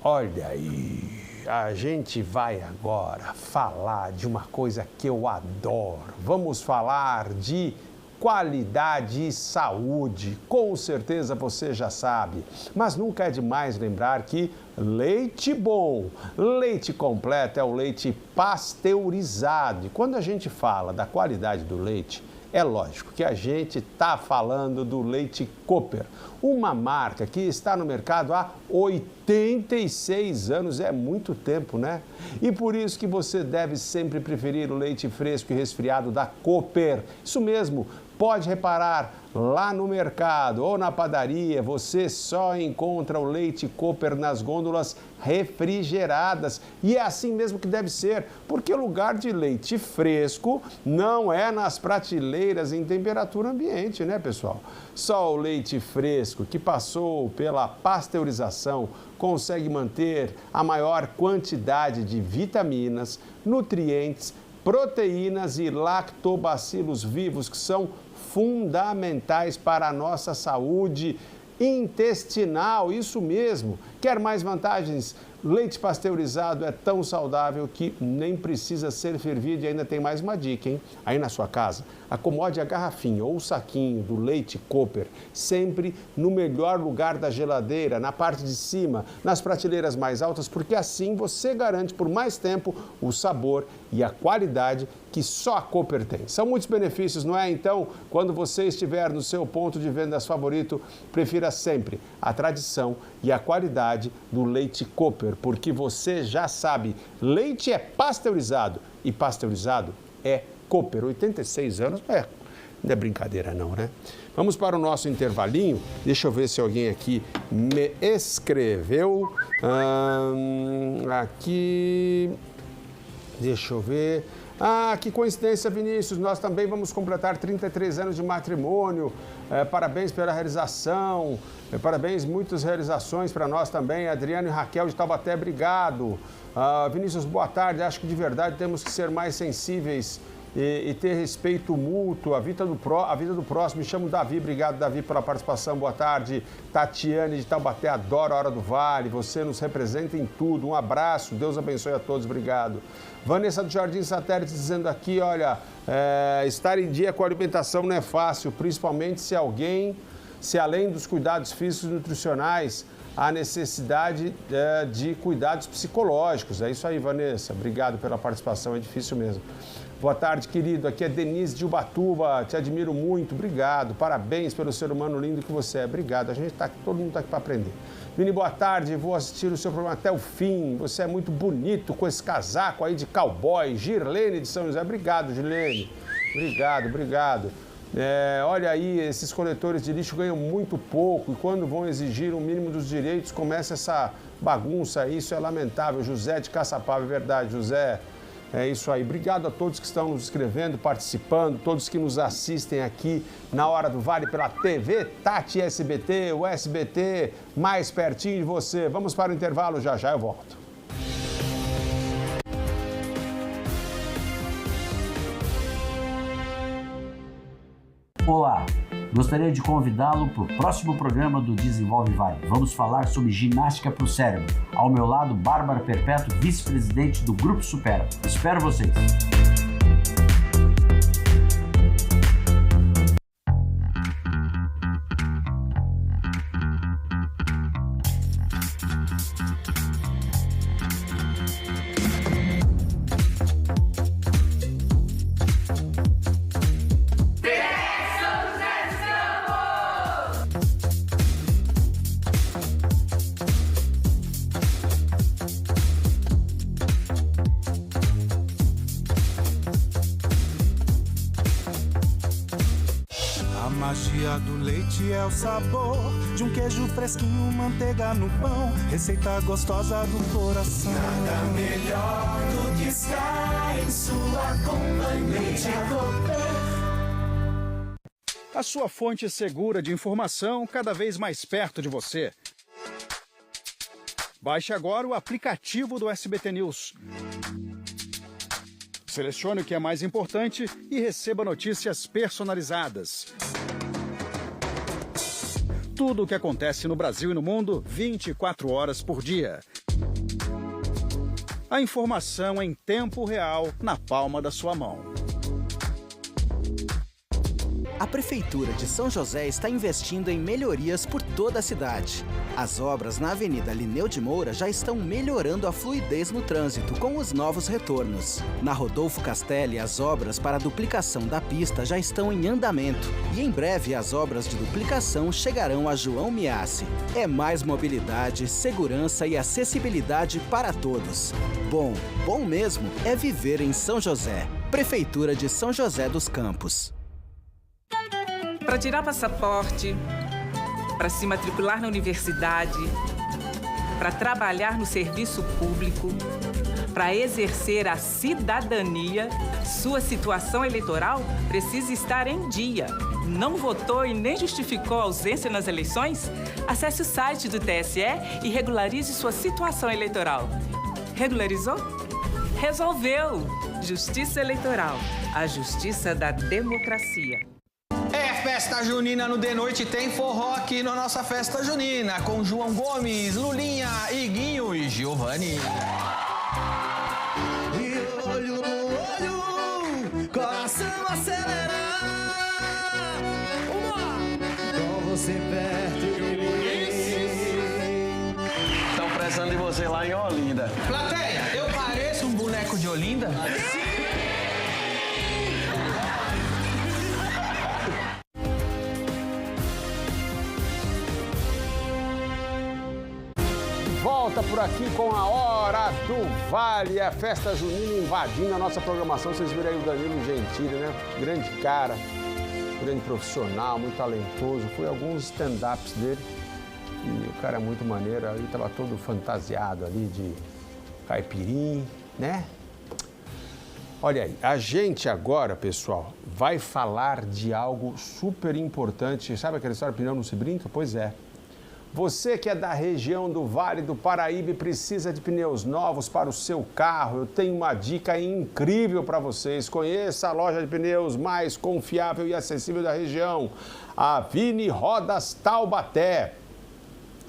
Olha aí, a gente vai agora falar de uma coisa que eu adoro. Vamos falar de qualidade e saúde. Com certeza você já sabe, mas nunca é demais lembrar que leite bom, leite completo é o leite pasteurizado. E quando a gente fala da qualidade do leite, é lógico que a gente está falando do leite Cooper, uma marca que está no mercado há 86 anos, é muito tempo, né? E por isso que você deve sempre preferir o leite fresco e resfriado da Cooper. Isso mesmo, pode reparar, lá no mercado ou na padaria, você só encontra o leite Cooper nas gôndolas refrigeradas. E é assim mesmo que deve ser, porque o lugar de leite fresco não é nas prateleiras em temperatura ambiente, né, pessoal? Só o leite fresco que passou pela pasteurização consegue manter a maior quantidade de vitaminas, nutrientes, proteínas e lactobacilos vivos que são fundamentais para a nossa saúde intestinal, isso mesmo. Quer mais vantagens? Leite pasteurizado é tão saudável que nem precisa ser fervido. E ainda tem mais uma dica, hein? Aí na sua casa, acomode a garrafinha ou o saquinho do leite Cooper sempre no melhor lugar da geladeira, na parte de cima, nas prateleiras mais altas, porque assim você garante por mais tempo o sabor e a qualidade que só a Cooper tem. São muitos benefícios, não é? Então, quando você estiver no seu ponto de vendas favorito, prefira sempre a tradição e a qualidade do leite Cooper, porque você já sabe, leite é pasteurizado e pasteurizado é Cooper. 86 anos, não é brincadeira não, né? Vamos para o nosso intervalinho. Deixa eu ver se alguém aqui me escreveu. Aqui, deixa eu ver. Ah, que coincidência, Vinícius, nós também vamos completar 33 anos de matrimônio, parabéns pela realização, parabéns, muitas realizações para nós também, Adriano e Raquel de Taubaté, obrigado. Vinícius, boa tarde, acho que de verdade temos que ser mais sensíveis e ter respeito mútuo, a vida do próximo. Me chamo Davi, obrigado Davi pela participação, boa tarde. Tatiane de Taubaté, adoro a Hora do Vale, você nos representa em tudo, um abraço, Deus abençoe a todos, obrigado. Vanessa do Jardim Satélite dizendo aqui, olha, estar em dia com a alimentação não é fácil, principalmente se além dos cuidados físicos e nutricionais, há necessidade de cuidados psicológicos. É isso aí, Vanessa, obrigado pela participação, é difícil mesmo. Boa tarde, querido. Aqui é Denise de Ubatuba. Te admiro muito. Obrigado. Parabéns pelo ser humano lindo que você é. Obrigado. A gente tá aqui, todo mundo está aqui para aprender. Vini, boa tarde. Vou assistir o seu programa até o fim. Você é muito bonito com esse casaco aí de cowboy. Girlene de São José. Obrigado, Girlene. Obrigado. Olha aí, esses coletores de lixo ganham muito pouco e quando vão exigir o mínimo dos direitos, começa essa bagunça. Isso é lamentável. José de Caçapava, é verdade, José. É isso aí. Obrigado a todos que estão nos escrevendo, participando, todos que nos assistem aqui na Hora do Vale pela TV Tati SBT, o SBT mais pertinho de você. Vamos para o intervalo, já eu volto. Olá, Gostaria de convidá-lo para o próximo programa do Desenvolve Vai. Vamos falar sobre ginástica para o cérebro. Ao meu lado, Bárbara Perpétuo, vice-presidente do Grupo Supera. Espero vocês! Do leite é o sabor de um queijo fresquinho, manteiga no pão, receita gostosa do coração. Nada melhor do que estar em sua companhia. A sua fonte segura de informação cada vez mais perto de você. Baixe agora o aplicativo do SBT News. Selecione o que é mais importante e receba notícias personalizadas. Tudo o que acontece no Brasil e no mundo, 24 horas por dia. A informação em tempo real, na palma da sua mão. A Prefeitura de São José está investindo em melhorias por toda a cidade. As obras na Avenida Linneu de Moura já estão melhorando a fluidez no trânsito com os novos retornos. Na Rodolfo Castelli, as obras para a duplicação da pista já estão em andamento. E em breve as obras de duplicação chegarão a João Miassi. É mais mobilidade, segurança e acessibilidade para todos. Bom mesmo é viver em São José. Prefeitura de São José dos Campos. Para tirar passaporte, para se matricular na universidade, para trabalhar no serviço público, para exercer a cidadania, sua situação eleitoral precisa estar em dia. Não votou e nem justificou a ausência nas eleições? Acesse o site do TSE e regularize sua situação eleitoral. Regularizou? Resolveu! Justiça Eleitoral, a justiça da democracia. Festa junina no De Noite tem forró aqui na nossa festa junina, com João Gomes, Lulinha, Iguinho e Giovanni. E olho no olho, coração acelerar. Com você perto de mim. Estão precisando de você lá em Olinda. Plateia, eu pareço um boneco de Olinda? Volta por aqui com a Hora do Vale, a festa junina invadindo a nossa programação. Vocês viram aí o Danilo Gentili, né? Grande cara, grande profissional, muito talentoso. Fui alguns stand-ups dele e o cara é muito maneiro. Ele estava todo fantasiado ali de caipirinha, né? Olha aí, a gente agora, pessoal, vai falar de algo super importante. Sabe aquela história, pneu não se brinca? Pois é. Você que é da região do Vale do Paraíba e precisa de pneus novos para o seu carro, eu tenho uma dica incrível para vocês. Conheça a loja de pneus mais confiável e acessível da região, a Vini Rodas Taubaté.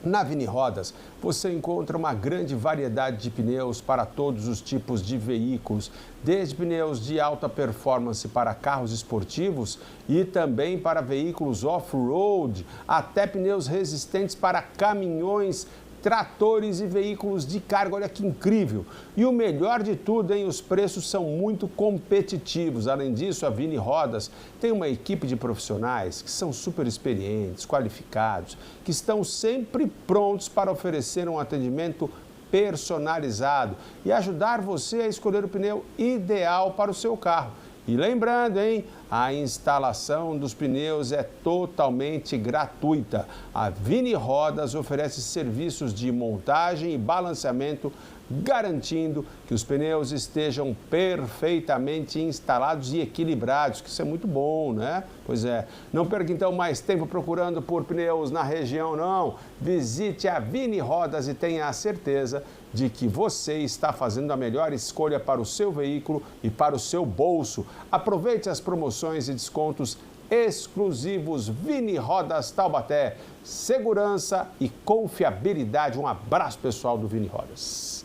Na Vini Rodas, você encontra uma grande variedade de pneus para todos os tipos de veículos, desde pneus de alta performance para carros esportivos e também para veículos off-road, até pneus resistentes para caminhões, tratores e veículos de carga. Olha que incrível! E o melhor de tudo, hein? Os preços são muito competitivos. Além disso, a Vini Rodas tem uma equipe de profissionais que são super experientes, qualificados, que estão sempre prontos para oferecer um atendimento personalizado e ajudar você a escolher o pneu ideal para o seu carro. E lembrando, hein, a instalação dos pneus é totalmente gratuita. A Vini Rodas oferece serviços de montagem e balanceamento, garantindo que os pneus estejam perfeitamente instalados e equilibrados, que isso é muito bom, né? Pois é, não perca então mais tempo procurando por pneus na região, não. Visite a Vini Rodas e tenha a certeza de que você está fazendo a melhor escolha para o seu veículo e para o seu bolso. Aproveite as promoções e descontos exclusivos Vini Rodas Taubaté. Segurança e confiabilidade. Um abraço, pessoal do Vini Rodas.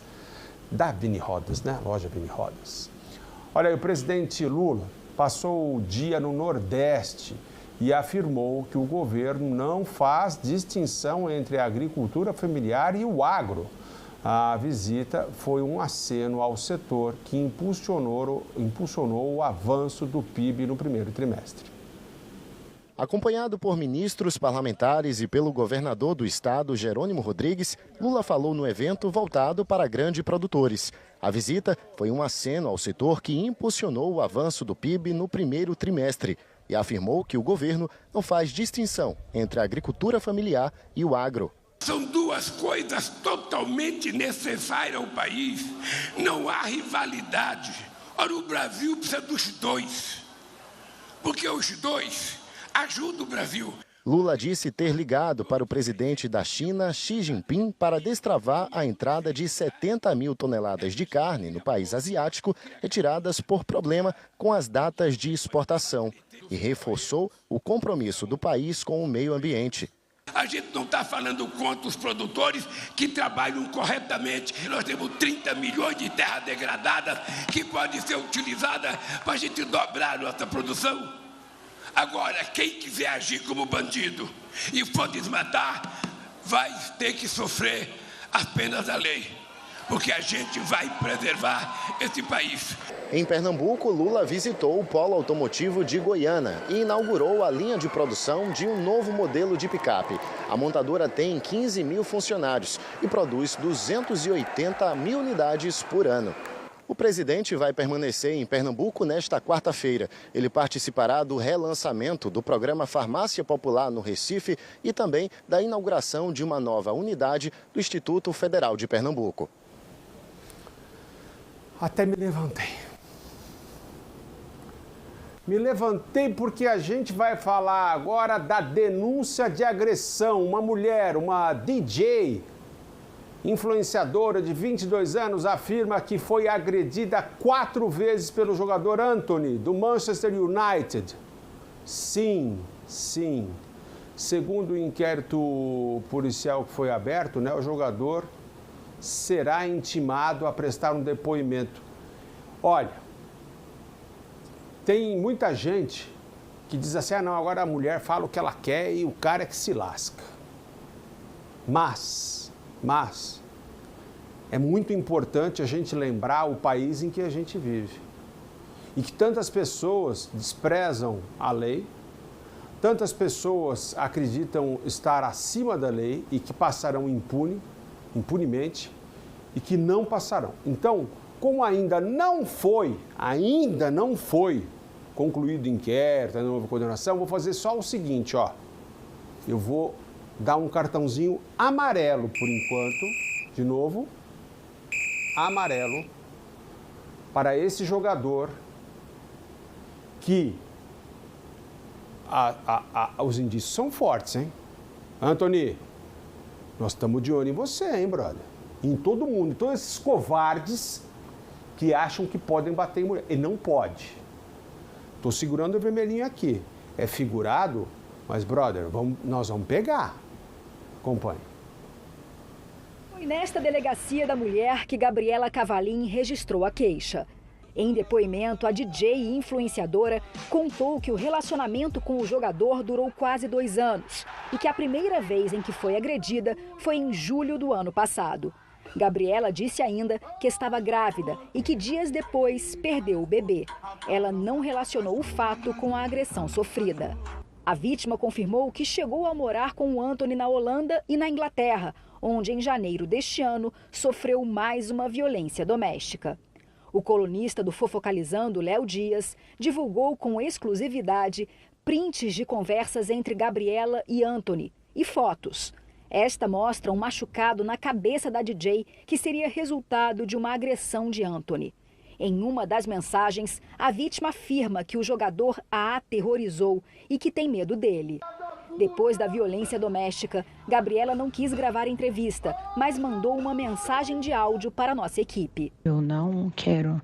Da Vini Rodas, né? Loja Vini Rodas. Olha aí, o presidente Lula passou o dia no Nordeste e afirmou que o governo não faz distinção entre a agricultura familiar e o agro. A visita foi um aceno ao setor que impulsionou o avanço do PIB no primeiro trimestre. Acompanhado por ministros, parlamentares e pelo governador do estado, Jerônimo Rodrigues, Lula falou no evento voltado para grandes produtores. A visita foi um aceno ao setor que impulsionou o avanço do PIB no primeiro trimestre e afirmou que o governo não faz distinção entre a agricultura familiar e o agro. São duas coisas totalmente necessárias ao país. Não há rivalidade. Ora, o Brasil precisa dos dois, porque os dois ajudam o Brasil. Lula disse ter ligado para o presidente da China, Xi Jinping, para destravar a entrada de 70 mil toneladas de carne no país asiático, retiradas por problema com as datas de exportação, e reforçou o compromisso do país com o meio ambiente. A gente não está falando contra os produtores que trabalham corretamente. Nós temos 30 milhões de terras degradadas que podem ser utilizadas para a gente dobrar a nossa produção. Agora, quem quiser agir como bandido e for desmatar, vai ter que sofrer as penas da lei, porque a gente vai preservar esse país. Em Pernambuco, Lula visitou o polo automotivo de Goiânia e inaugurou a linha de produção de um novo modelo de picape. A montadora tem 15 mil funcionários e produz 280 mil unidades por ano. O presidente vai permanecer em Pernambuco nesta quarta-feira. Ele participará do relançamento do programa Farmácia Popular no Recife e também da inauguração de uma nova unidade do Instituto Federal de Pernambuco. Até me levantei. Me levantei porque a gente vai falar agora da denúncia de agressão. Uma mulher, uma DJ, influenciadora de 22 anos, afirma que foi agredida 4 vezes pelo jogador Antony, do Manchester United. Sim. Segundo o inquérito policial que foi aberto, né, o jogador será intimado a prestar um depoimento. Olha, tem muita gente que diz assim, não, agora a mulher fala o que ela quer e o cara é que se lasca. Mas é muito importante a gente lembrar o país em que a gente vive. E que tantas pessoas desprezam a lei, tantas pessoas acreditam estar acima da lei e que passarão impunemente e que não passarão. Então, como ainda não foi concluído o inquérito, a nova condenação, vou fazer só o seguinte, ó. Eu vou dar um cartãozinho amarelo por enquanto, de novo, amarelo, para esse jogador que os indícios são fortes, hein? Antony, nós estamos de olho em você, hein, brother? Em todo mundo, em todos esses covardes que acham que podem bater em mulher. Ele não pode. Estou segurando o vermelhinho aqui. É figurado, mas, brother, nós vamos pegar. Acompanhe. Foi nesta delegacia da mulher que Gabriela Cavalim registrou a queixa. Em depoimento, a DJ e influenciadora contou que o relacionamento com o jogador durou quase 2 anos e que a primeira vez em que foi agredida foi em julho do ano passado. Gabriela disse ainda que estava grávida e que dias depois perdeu o bebê. Ela não relacionou o fato com a agressão sofrida. A vítima confirmou que chegou a morar com o Antony na Holanda e na Inglaterra, onde em janeiro deste ano sofreu mais uma violência doméstica. O colunista do Fofocalizando, Léo Dias, divulgou com exclusividade prints de conversas entre Gabriela e Antony e fotos. Esta mostra um machucado na cabeça da DJ que seria resultado de uma agressão de Antony. Em uma das mensagens, a vítima afirma que o jogador a aterrorizou e que tem medo dele. Depois da violência doméstica, Gabriela não quis gravar entrevista, mas mandou uma mensagem de áudio para a nossa equipe. Eu não quero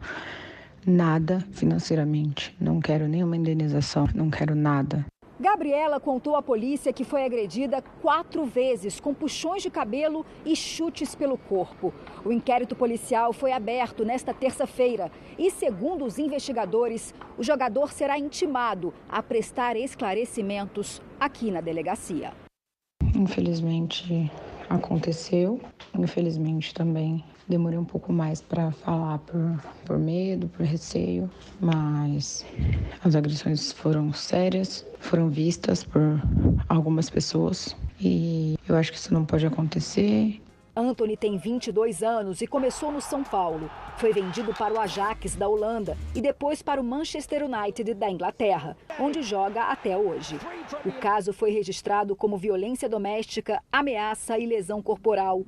nada financeiramente. Não quero nenhuma indenização, não quero nada. Gabriela contou à polícia que foi agredida 4 vezes com puxões de cabelo e chutes pelo corpo. O inquérito policial foi aberto nesta terça-feira e, segundo os investigadores, o jogador será intimado a prestar esclarecimentos aqui na delegacia. Infelizmente aconteceu, infelizmente também demorei um pouco mais para falar por medo, por receio, mas as agressões foram sérias, foram vistas por algumas pessoas e eu acho que isso não pode acontecer. Anthony tem 22 anos e começou no São Paulo. Foi vendido para o Ajax da Holanda e depois para o Manchester United da Inglaterra, onde joga até hoje. O caso foi registrado como violência doméstica, ameaça e lesão corporal.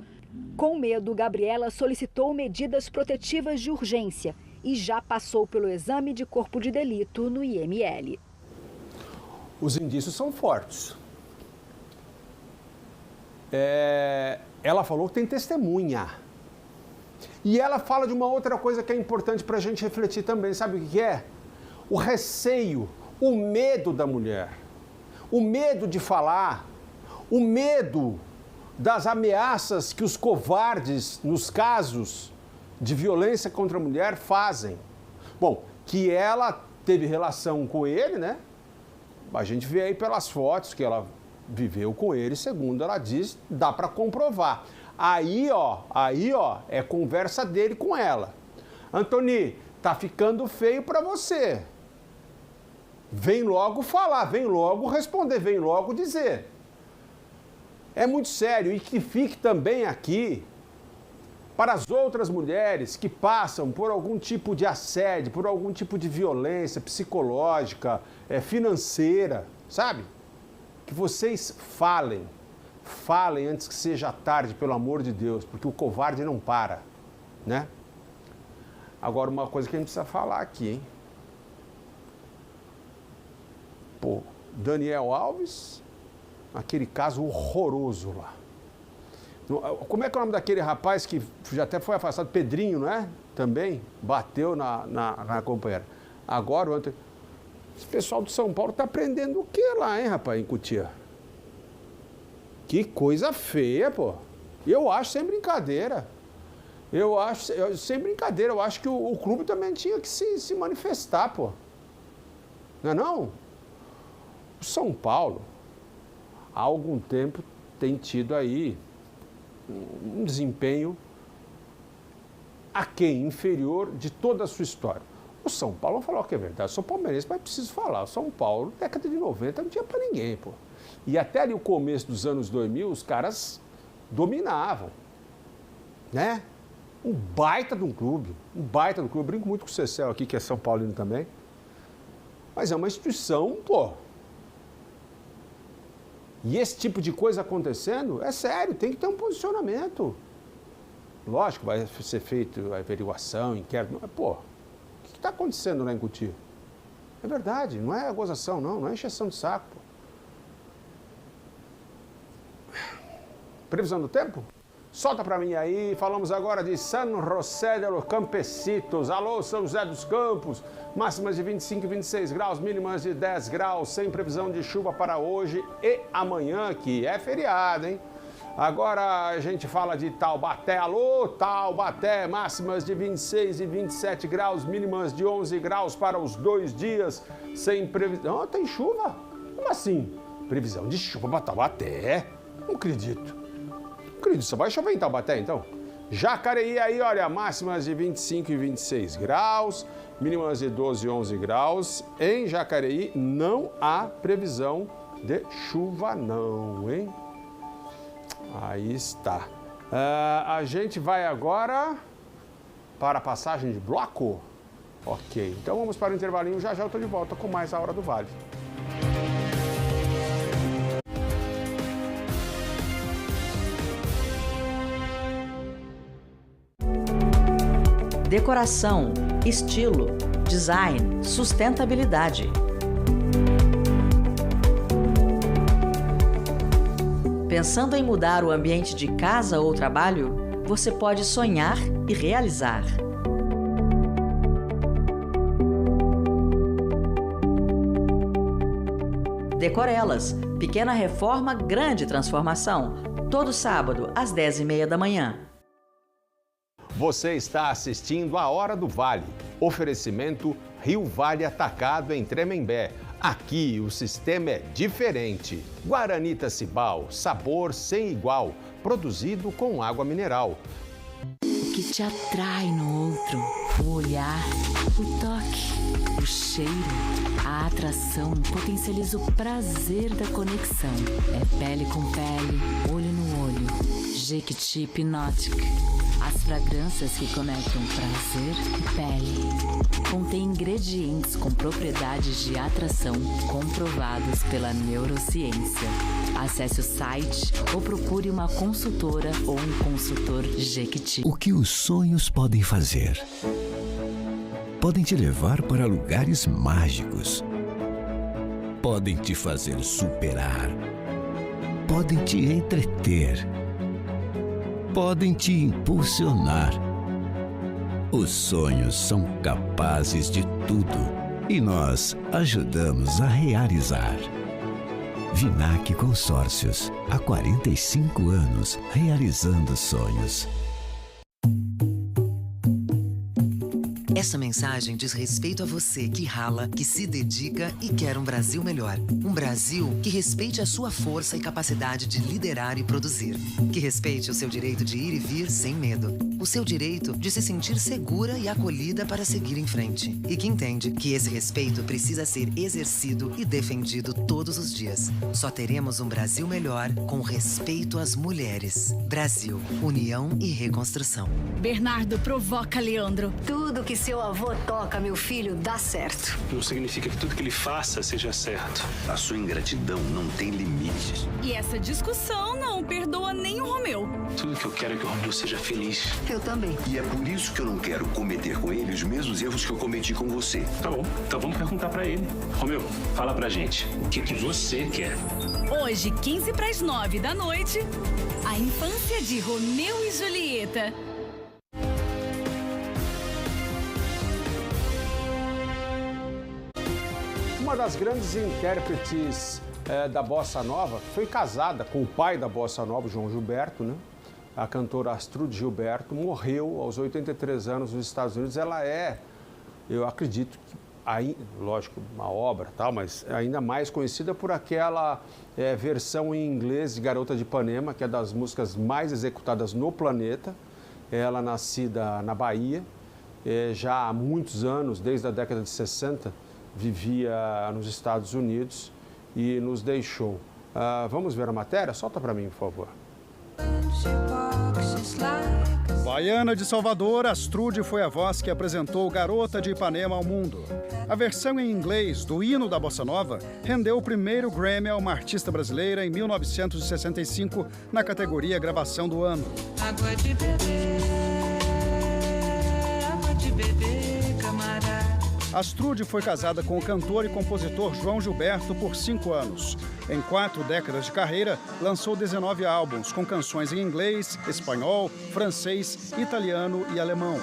Com medo, Gabriela solicitou medidas protetivas de urgência e já passou pelo exame de corpo de delito no IML. Os indícios são fortes. Ela falou que tem testemunha. E ela fala de uma outra coisa que é importante para a gente refletir também. Sabe o que é? O receio, o medo da mulher. O medo de falar, o medo das ameaças que os covardes, nos casos de violência contra a mulher, fazem. Bom, que ela teve relação com ele, né? A gente vê aí pelas fotos que ela viveu com ele, segundo ela diz, dá para comprovar. Aí, ó, é conversa dele com ela. Antony, tá ficando feio para você. Vem logo falar, vem logo responder, vem logo dizer. É muito sério e que fique também aqui para as outras mulheres que passam por algum tipo de assédio, por algum tipo de violência psicológica, financeira, sabe? Que vocês falem antes que seja tarde, pelo amor de Deus, porque o covarde não para, né? Agora, uma coisa que a gente precisa falar aqui, hein? Pô, Daniel Alves, aquele caso horroroso lá. Como é que é o nome daquele rapaz que já até foi afastado? Pedrinho, não é? Também bateu na companheira. Agora, ontem, esse pessoal do São Paulo tá aprendendo o que lá, hein, rapaz, em Cotia? Que coisa feia, pô. Eu acho sem brincadeira. Eu acho que o clube também tinha que se manifestar, pô. Não é não? O São Paulo, há algum tempo, tem tido aí um desempenho aquém, inferior de toda a sua história. O São Paulo, vamos falar o que é verdade, eu sou palmeirense, mas preciso falar. O São Paulo, década de 90, não tinha pra ninguém, pô. E até ali o começo dos anos 2000, os caras dominavam, né? Um baita de um clube, Eu brinco muito com o Cecel aqui, que é São Paulino também. Mas é uma instituição, pô. E esse tipo de coisa acontecendo, é sério, tem que ter um posicionamento. Lógico, vai ser feita a averiguação, inquérito, mas, pô, o que está acontecendo lá em Cotia? É verdade, não é gozação, não é encheção de saco, pô. Previsão do tempo? Solta para mim aí, falamos agora de San José de los Campesitos. Alô, São José dos Campos, máximas de 25 e 26 graus, mínimas de 10 graus, sem previsão de chuva para hoje e amanhã, que é feriado, hein? Agora a gente fala de Taubaté. Alô, Taubaté, máximas de 26 e 27 graus, mínimas de 11 graus para os 2 dias, sem previsão. Tem chuva? Como assim? Previsão de chuva para Taubaté? Não acredito. Só vai chover em Taubaté, então. Jacareí aí, olha, máximas de 25 e 26 graus, mínimas de 12 e 11 graus. Em Jacareí não há previsão de chuva não, hein? Aí está. A gente vai agora para a passagem de bloco? Ok, então vamos para o intervalinho, já eu estou de volta com mais A Hora do Vale. Decoração, estilo, design, sustentabilidade. Pensando em mudar o ambiente de casa ou trabalho, você pode sonhar e realizar. Decorelas, pequena reforma, grande transformação. Todo sábado, às 10h30 da manhã. Você está assistindo A Hora do Vale. Oferecimento Rio Vale Atacado em Tremembé. Aqui o sistema é diferente. Guaranita Cibal, sabor sem igual. Produzido com água mineral. O que te atrai no outro? O olhar, o toque, o cheiro. A atração potencializa o prazer da conexão. É pele com pele, olho no olho. Jequiti Hypnotic. As fragrâncias que conectam prazer e pele. Contém ingredientes com propriedades de atração comprovados pela neurociência. Acesse o site ou procure uma consultora ou um consultor Jequiti. O que os sonhos podem fazer? Podem te levar para lugares mágicos. Podem te fazer superar. Podem te entreter. Podem te impulsionar. Os sonhos são capazes de tudo e nós ajudamos a realizar. Vinac Consórcios, há 45 anos, realizando sonhos. Essa mensagem diz respeito a você que rala, que se dedica e quer um Brasil melhor. Um Brasil que respeite a sua força e capacidade de liderar e produzir. Que respeite o seu direito de ir e vir sem medo. O seu direito de se sentir segura e acolhida para seguir em frente. E que entende que esse respeito precisa ser exercido e defendido todos os dias. Só teremos um Brasil melhor com respeito às mulheres. Brasil, união e reconstrução. Bernardo, provoca Leandro. Tudo que seu avô toca, meu filho, dá certo. Não significa que tudo que ele faça seja certo. A sua ingratidão não tem limites. E essa discussão não perdoa nem o Romeu. Tudo que eu quero é que o Romeu seja feliz. Eu também. E é por isso que eu não quero cometer com ele os mesmos erros que eu cometi com você. Tá bom, então vamos perguntar pra ele. Romeu, fala pra gente, o que você quer? Hoje, 8:45 da noite, a infância de Romeu e Julieta. Uma das grandes intérpretes da Bossa Nova foi casada com o pai da Bossa Nova, João Gilberto, né? A cantora Astrud Gilberto morreu aos 83 anos nos Estados Unidos. Ela é, eu acredito, que, lógico, uma obra, tal, mas ainda mais conhecida por aquela versão em inglês de Garota de Ipanema, que é das músicas mais executadas no planeta. Ela nascida na Bahia, já há muitos anos, desde a década de 60, vivia nos Estados Unidos e nos deixou. Vamos ver a matéria? Solta para mim, por favor. Baiana de Salvador, Astrud foi a voz que apresentou Garota de Ipanema ao mundo. A versão em inglês do hino da Bossa Nova rendeu o primeiro Grammy a uma artista brasileira em 1965 na categoria Gravação do Ano. Água de beber, camarada. Astrud foi casada com o cantor e compositor João Gilberto por 5 anos. Em 4 décadas de carreira, lançou 19 álbuns com canções em inglês, espanhol, francês, italiano e alemão.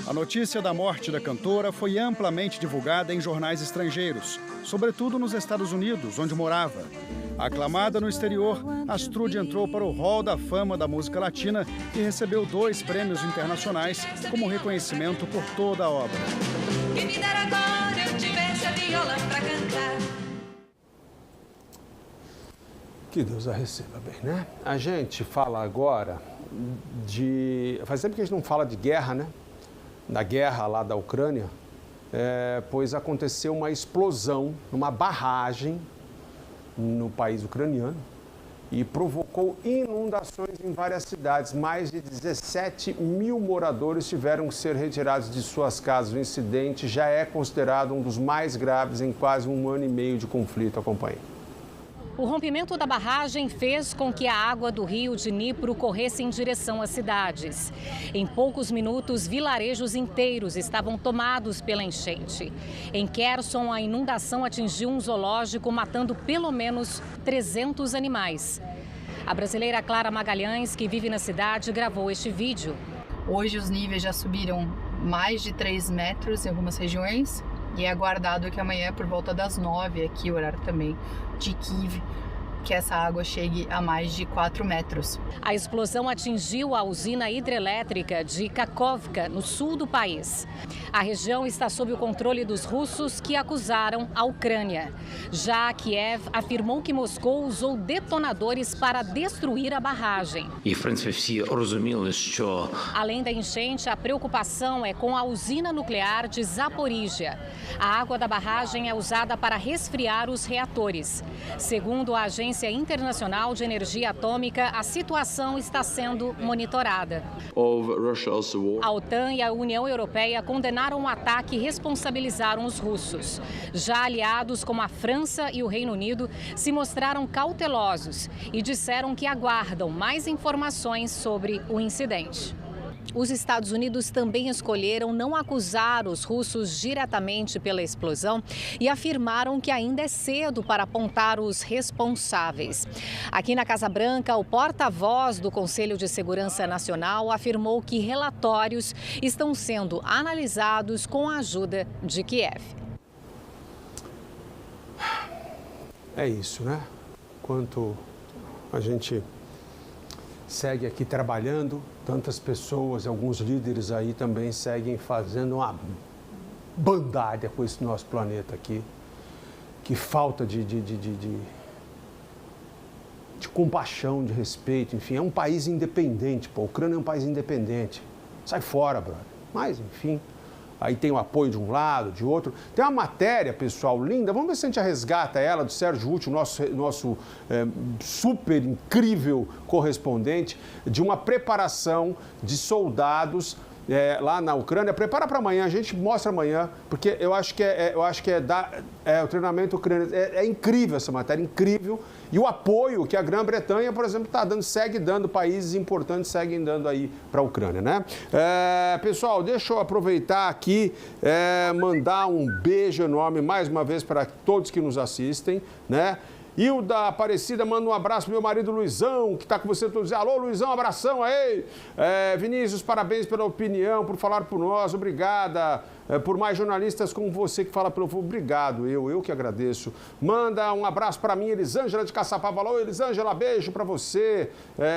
A notícia da morte da cantora foi amplamente divulgada em jornais estrangeiros, sobretudo nos Estados Unidos, onde morava. Aclamada no exterior, Astrud entrou para o Hall da Fama da Música Latina e recebeu 2 prêmios internacionais como reconhecimento por toda a obra. Quem me dera agora eu tivesse a viola pra cantar. Que Deus a receba bem, né? A gente fala agora de... Faz tempo que a gente não fala de guerra, né? Da guerra lá da Ucrânia, pois aconteceu uma explosão numa barragem no país ucraniano e provocou inundações em várias cidades. Mais de 17 mil moradores tiveram que ser retirados de suas casas. O incidente já é considerado um dos mais graves em quase 1 ano e meio de conflito. Acompanhe. O rompimento da barragem fez com que a água do rio Dnipro corresse em direção às cidades. Em poucos minutos, vilarejos inteiros estavam tomados pela enchente. Em Kherson, a inundação atingiu um zoológico, matando pelo menos 300 animais. A brasileira Clara Magalhães, que vive na cidade, gravou este vídeo. Hoje os níveis já subiram mais de 3 metros em algumas regiões. E é aguardado que amanhã, por volta das 9, aqui o horário também de Kyiv, que essa água chegue a mais de 4 metros. A explosão atingiu a usina hidrelétrica de Kakhovka, no sul do país. A região está sob o controle dos russos, que acusaram a Ucrânia. Já Kiev afirmou que Moscou usou detonadores para destruir a barragem. Além da enchente, a preocupação é com a usina nuclear de Zaporizhia. A água da barragem é usada para resfriar os reatores. Segundo a Agência Internacional de Energia Atômica, a situação está sendo monitorada. A OTAN e a União Europeia condenaram o ataque e responsabilizaram os russos. Já aliados como a França e o Reino Unido se mostraram cautelosos e disseram que aguardam mais informações sobre o incidente. Os Estados Unidos também escolheram não acusar os russos diretamente pela explosão e afirmaram que ainda é cedo para apontar os responsáveis. Aqui na Casa Branca, o porta-voz do Conselho de Segurança Nacional afirmou que relatórios estão sendo analisados com a ajuda de Kiev. É isso, né? Enquanto a gente segue aqui trabalhando, tantas pessoas, alguns líderes aí também seguem fazendo uma bandalha com esse nosso planeta aqui. Que falta de compaixão, de respeito, enfim. É um país independente, pô. A Ucrânia é um país independente. Sai fora, brother. Mas, enfim, aí tem o apoio de um lado, de outro. Tem uma matéria, pessoal, linda. Vamos ver se a gente resgata ela, do Sérgio Uti, nosso super incrível correspondente, de uma preparação de soldados lá na Ucrânia. Prepara para amanhã, a gente mostra amanhã, porque eu acho que o treinamento ucraniano. É incrível essa matéria, incrível. E o apoio que a Grã-Bretanha, por exemplo, segue dando, países importantes seguem dando aí para a Ucrânia, né? Pessoal, deixa eu aproveitar aqui, mandar um beijo enorme mais uma vez para todos que nos assistem, né? Hilda Aparecida, manda um abraço pro meu marido Luizão, que está com você todos. Alô, Luizão, abração aí. Vinícius, parabéns pela opinião, por falar por nós, obrigada. Por mais jornalistas como você que fala pelo povo, obrigado, eu que agradeço. Manda um abraço para mim, Elisângela de Caçapava. Alô, Elisângela, beijo para você.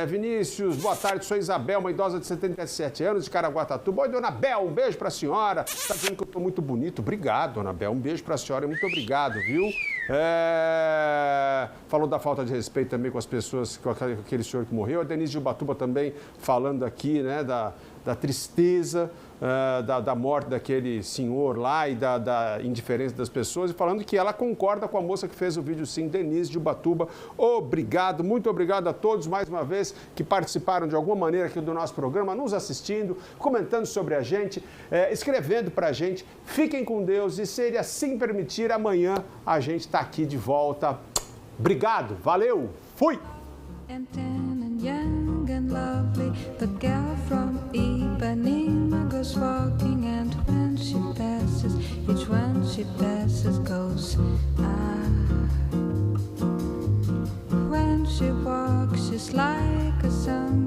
Vinícius, boa tarde, sou Isabel, uma idosa de 77 anos de Caraguatatuba. Oi, dona Bel, um beijo para a senhora. Está dizendo que eu estou muito bonito, obrigado, dona Bel, um beijo para a senhora, muito obrigado, viu? Falou da falta de respeito também com as pessoas, com aquele senhor que morreu. A Denise de Ubatuba também falando aqui, né, da tristeza, da morte daquele senhor lá e da indiferença das pessoas, e falando que ela concorda com a moça que fez o vídeo, sim, Denise de Ubatuba. Obrigado, muito obrigado a todos mais uma vez que participaram de alguma maneira aqui do nosso programa, nos assistindo, comentando sobre a gente, escrevendo pra gente. Fiquem com Deus e, se Ele assim permitir, amanhã a gente está aqui de volta. Obrigado, valeu, fui! Goes walking, and when she passes, each one she passes goes when she walks, she's like a samba.